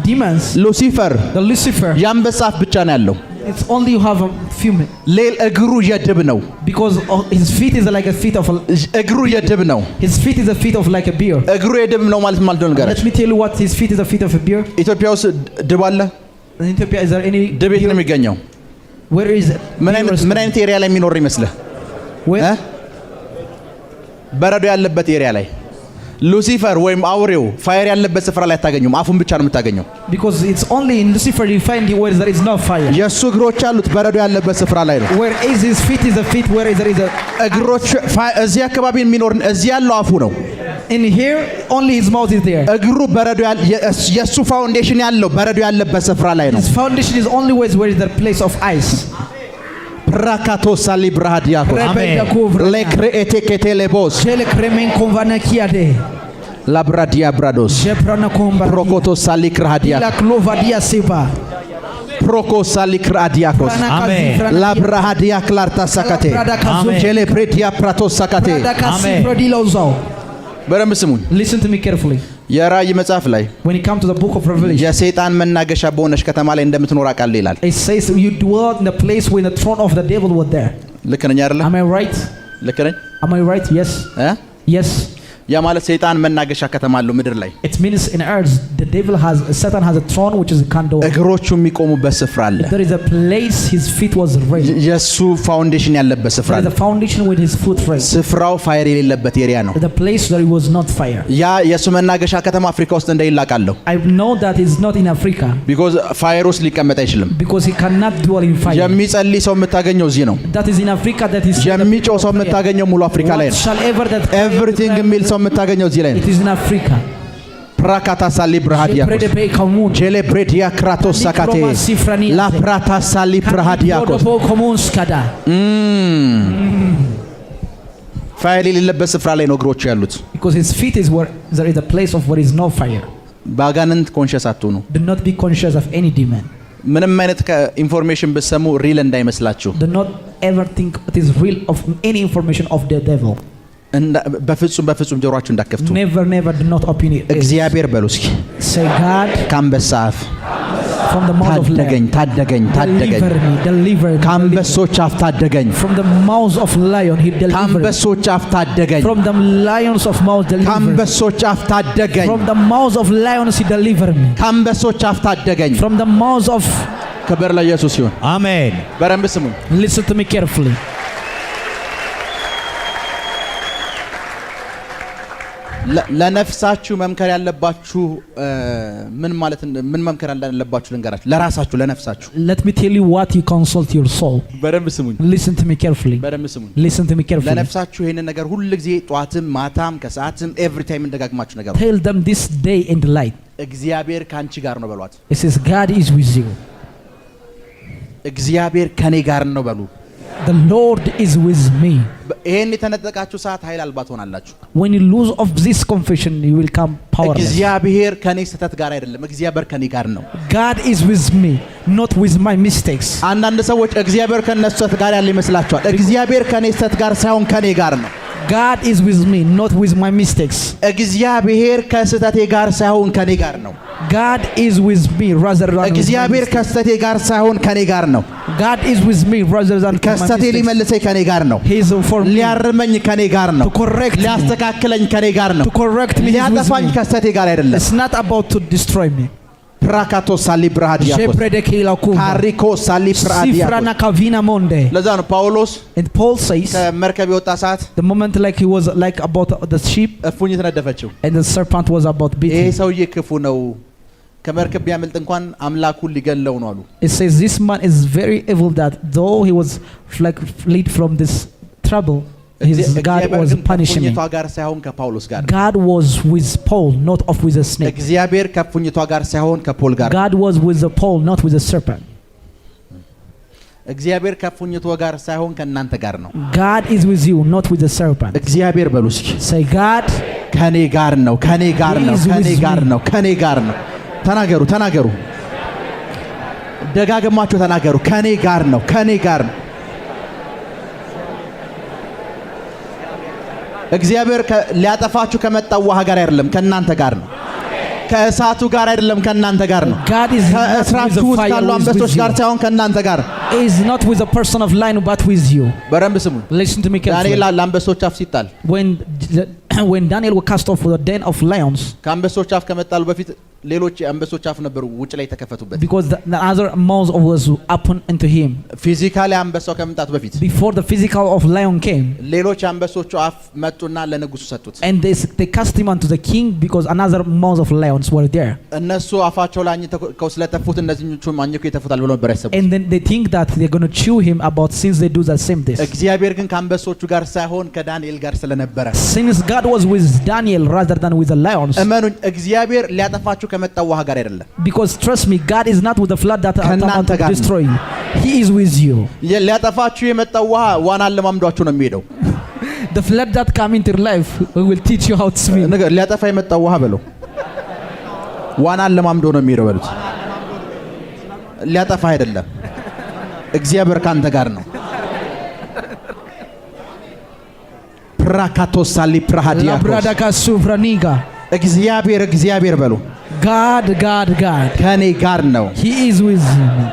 Demons. ሉሲፈር The Lucifer. የአንበሳ አፍ ብቻ ነው ያለው። It's only you have a few minutes. ሌል እግሩ የድብ ነው። Because his feet is like a feet of a. እግሩ የድብ ነው። His feet is a feet of like a bear. እግሩ የድብ ነው ማለት ነው ነገር። Let me tell you what his feet is a feet of a bear. ኢትዮጵያ ውስጥ ድብ አለ? In Ethiopia, is there any? ድብ የት ነው የሚገኘው? Where is it? ምን አይነት ኤሪያ ላይ የሚኖር ይመስልህ? Where? በረዶ ያለበት ኤሪያ ላይ። ሉሲፈር ወይም አውሬው ፋየር ያለበት ስፍራ ላይ አታገኙም። አፉን ብቻ ነው የምታገኘው። Because it's only in Lucifer you find where there is no fire. የሱ እግሮች ያሉት በረዶ ያለበት ስፍራ ላይ ነው። Where is his feet is a feet where there is a እግሮች እዚህ አካባቢ የሚኖር እዚህ ያለው አፉ ነው። In here only his mouth is there. እግሩ በረዶ የሱ ፋውንዴሽን ያለው በረዶ ያለበት ስፍራ ላይ ነው። His foundation is only where is the place of ice. Prakato sali brahadiakos. Lekreete ketelebos. Labradia brados. Prokoto sali krahadiakos. Proko sali krahadiakos. Amen. Labrahadia klarta sakate. Celebratia prato sakate. በደንብ ስሙኝ። Listen to me carefully. የራእይ መጽሐፍ ላይ When you come to the book of Revelation, የሰይጣን መናገሻ በሆነች ከተማ ላይ እንደምትኖር አውቃለሁ ይላል። it says you dwell in the place where the throne of the devil was there. ልክ ነኝ አይደለ? Am I right? ልክ ነኝ? Am I right? Yes. Yes. ያ ማለት ሰይጣን መናገሻ ከተማ አለው ምድር ላይ። It means in earth Satan has a throne which is a candle. እግሮቹ የሚቆሙበት ስፍራ አለ። There is a place his feet was raised. የሱ ፋውንዴሽን ያለበት ስፍራ አለ። The foundation with his foot raised. ስፍራው ፋየር የሌለበት ኤሪያ ነው። The place where it was not fire. ያ የሱ መናገሻ ከተማ አፍሪካ ውስጥ እንደይላቃለሁ። I know that it's not in Africa. because ፋየር ውስጥ ሊቀመጥ አይችልም። Because he cannot dwell in fire. የሚጸልይ ሰው የምታገኘው እዚህ ነው። That is in Africa. That is የሚጮህ ሰው የምታገኘው ሙሉ አፍሪካ ላይ ነው። ኤቭሪቲንግ የሚል ሰው የምታገኘው እዚህ ላይ ነው። It is in Africa. Prakata sali brahadiakos. Celebretia kratos sakate. La prata sali brahadiakos. ፋየር የሌለበት ስፍራ ላይ ነው እግሮቹ ያሉት። Because his feet is where there is a place of where is no fire. ባጋንንት ኮንሺየስ አትሁኑ። Do not be conscious of any demon. ምንም አይነት ኢንፎርሜሽን ብትሰሙ ሪል እንዳይመስላችሁ። Do not ever think it is real of any information of the devil. በፍጹም ጆሮአችሁ እንዳከፍቱ። Never do not open it. እግዚአብሔር በሉ እስኪ። Say God ከአንበሳ አፍ from the mouth of lion. ታደገኝ Deliver me. ከአንበሶች አፍ ታደገኝ። From the mouth of lion he delivered. ከአንበሶች አፍ ታደገኝ። From the lions of mouth delivered. ከአንበሶች አፍ ታደገኝ። From the mouth of lions he delivered me. ከአንበሶች አፍ ታደገኝ። From the mouth of ክብር ለኢየሱስ ይሁን። አሜን። በደንብ ስሙኝ። Listen to me carefully. ለነፍሳችሁ መምከር ያለባችሁ ምን መምከር ያለባችሁ ልንገራችሁ። ለራሳችሁ ለነፍሳችሁ። Let me tell you what you consult your soul. በደንብ ስሙኝ። Listen to me carefully. በደንብ ስሙኝ። Listen to me carefully. ለነፍሳችሁ ይሄን ነገር ሁሉ ጊዜ ጧትም ማታም ከሰዓትም ኤቭሪ ታይም እንደጋግማችሁ ነገር። Tell them this day and night. እግዚአብሔር ካንቺ ጋር ነው በሏት። It says God is with you. እግዚአብሔር ከኔ ጋር ነው በሉ። The Lord is with me. ይሄን የተነጠቃችሁ ሰዓት ኃይል አልባ ትሆናላችሁ። When you lose of this confession you will come powerless. እግዚአብሔር ከኔ ስህተት ጋር አይደለም፣ እግዚአብሔር ከኔ ጋር ነው። God is with me, not with my mistakes. አንዳንድ ሰዎች እግዚአብሔር ከነሱ ስህተት ጋር ያለ ይመስላችኋል። እግዚአብሔር ከኔ ስህተት ጋር ሳይሆን ከኔ ጋር ነው። God is with me, not with my mistakes. እግዚአብሔር ከስህተቴ ጋር ሳይሆን ከኔ ጋር ነው። God is with me rather than እግዚአብሔር ከስህተቴ ጋር ሳይሆን ከኔ ጋር ነው። God is with me rather than ከስህተቴ ሊመልሰኝ ከኔ ጋር ነው። He is for me. ሊያርመኝ ከኔ ጋር ነው። To correct me. ሊያስተካክለኝ ከኔ ጋር ነው። To correct me. ሊያጠፋኝ ከስህተቴ ጋር አይደለም። It's not about to destroy me. ፕራካቶ ሳሊ ብራሃዲያኮስ ካሪኮ ሳሊ ብራሃዲያኮስ። ለዛ ነው ጳውሎስ and Paul says ከመርከብ የወጣ ሰዓት the moment like he was like about the sheep እፉኝት ነደፈችው and the serpent was about beating. ይሄ ሰውዬ ክፉ ነው፣ ከመርከብ ቢያመልጥ እንኳን አምላኩን ሊገለው ነው አሉ። It says this man is very evil that though he was like fled from this trouble God was punishing him. God was with Paul, not of with a snake. God was with the Paul, not with the serpent. God is with you, not with the serpent. Say God ከኔ ጋር ነው፣ ከኔ ጋር ነው፣ ከኔ ጋር ነው፣ ከኔ ጋር ነው። ተናገሩ ተናገሩ፣ ደጋግማችሁ ተናገሩ። ከኔ ጋር ነው፣ ከኔ ጋር ነው። እግዚአብሔር ሊያጠፋችሁ ከመጣው ውሃ ጋር አይደለም፣ ከናንተ ጋር ነው። ከእሳቱ ጋር አይደለም፣ ከናንተ ጋር ነው። ከእስራቱ ውስጥ ካሉ አንበሶች ጋር ሳይሆን ከናንተ ጋር is not with the person of lion but with you. በደንብ ስሙ። Listen to me carefully. ዳንኤል ለአንበሶች አፍ ሲጣል when Daniel was cast off for the den of lions ከአንበሶች አፍ ከመጣሉ በፊት ሌሎች አንበሶች አፍ ነበሩ ውጭ ላይ ተከፈቱበት። because the other mouth was open into him. ፊዚካሊ አንበሳው ከመምጣቱ በፊት before the physical of lion came ሌሎች አንበሶች አፍ መጡና ለንጉሱ ሰጡት። and they cast him unto the king because another mouth of lions were there. እነሱ አፋቸው ላይ ስለተፉት እነዚህኞቹ ማኘኩ ይተፉታል ብሎ ነበር ያሰቡት። and then they think that they're going to chew him about since they do the same this. እግዚአብሔር ግን ከአንበሶቹ ጋር ሳይሆን ከዳንኤል ጋር ስለነበረ since God was with Daniel rather than with the lions. እመኑኝ እግዚአብሔር ሊያጠፋችሁ ከመጣው ውሃ ጋር አይደለም። because trust me God is not with the flood that are to destroy you. He is with you. ሊያጠፋችሁ የመጣው ውሃ ዋናን ለማምዷችሁ ነው የሚሄደው። The flood that come into your life will teach you how to swim. ነገር ሊያጠፋ የመጣው ውሃ በለው ዋናን ለማምዶ ነው የሚሄደው በሉት። ሊያጠፋ አይደለም። እግዚአብሔር ካንተ ጋር ነው። ፕራካቶሳሊ ፕራሃዲያ ላብራዳካ ሱፍራኒጋ እግዚአብሔር በሉ God ከኔ ጋር ነው። He is with me.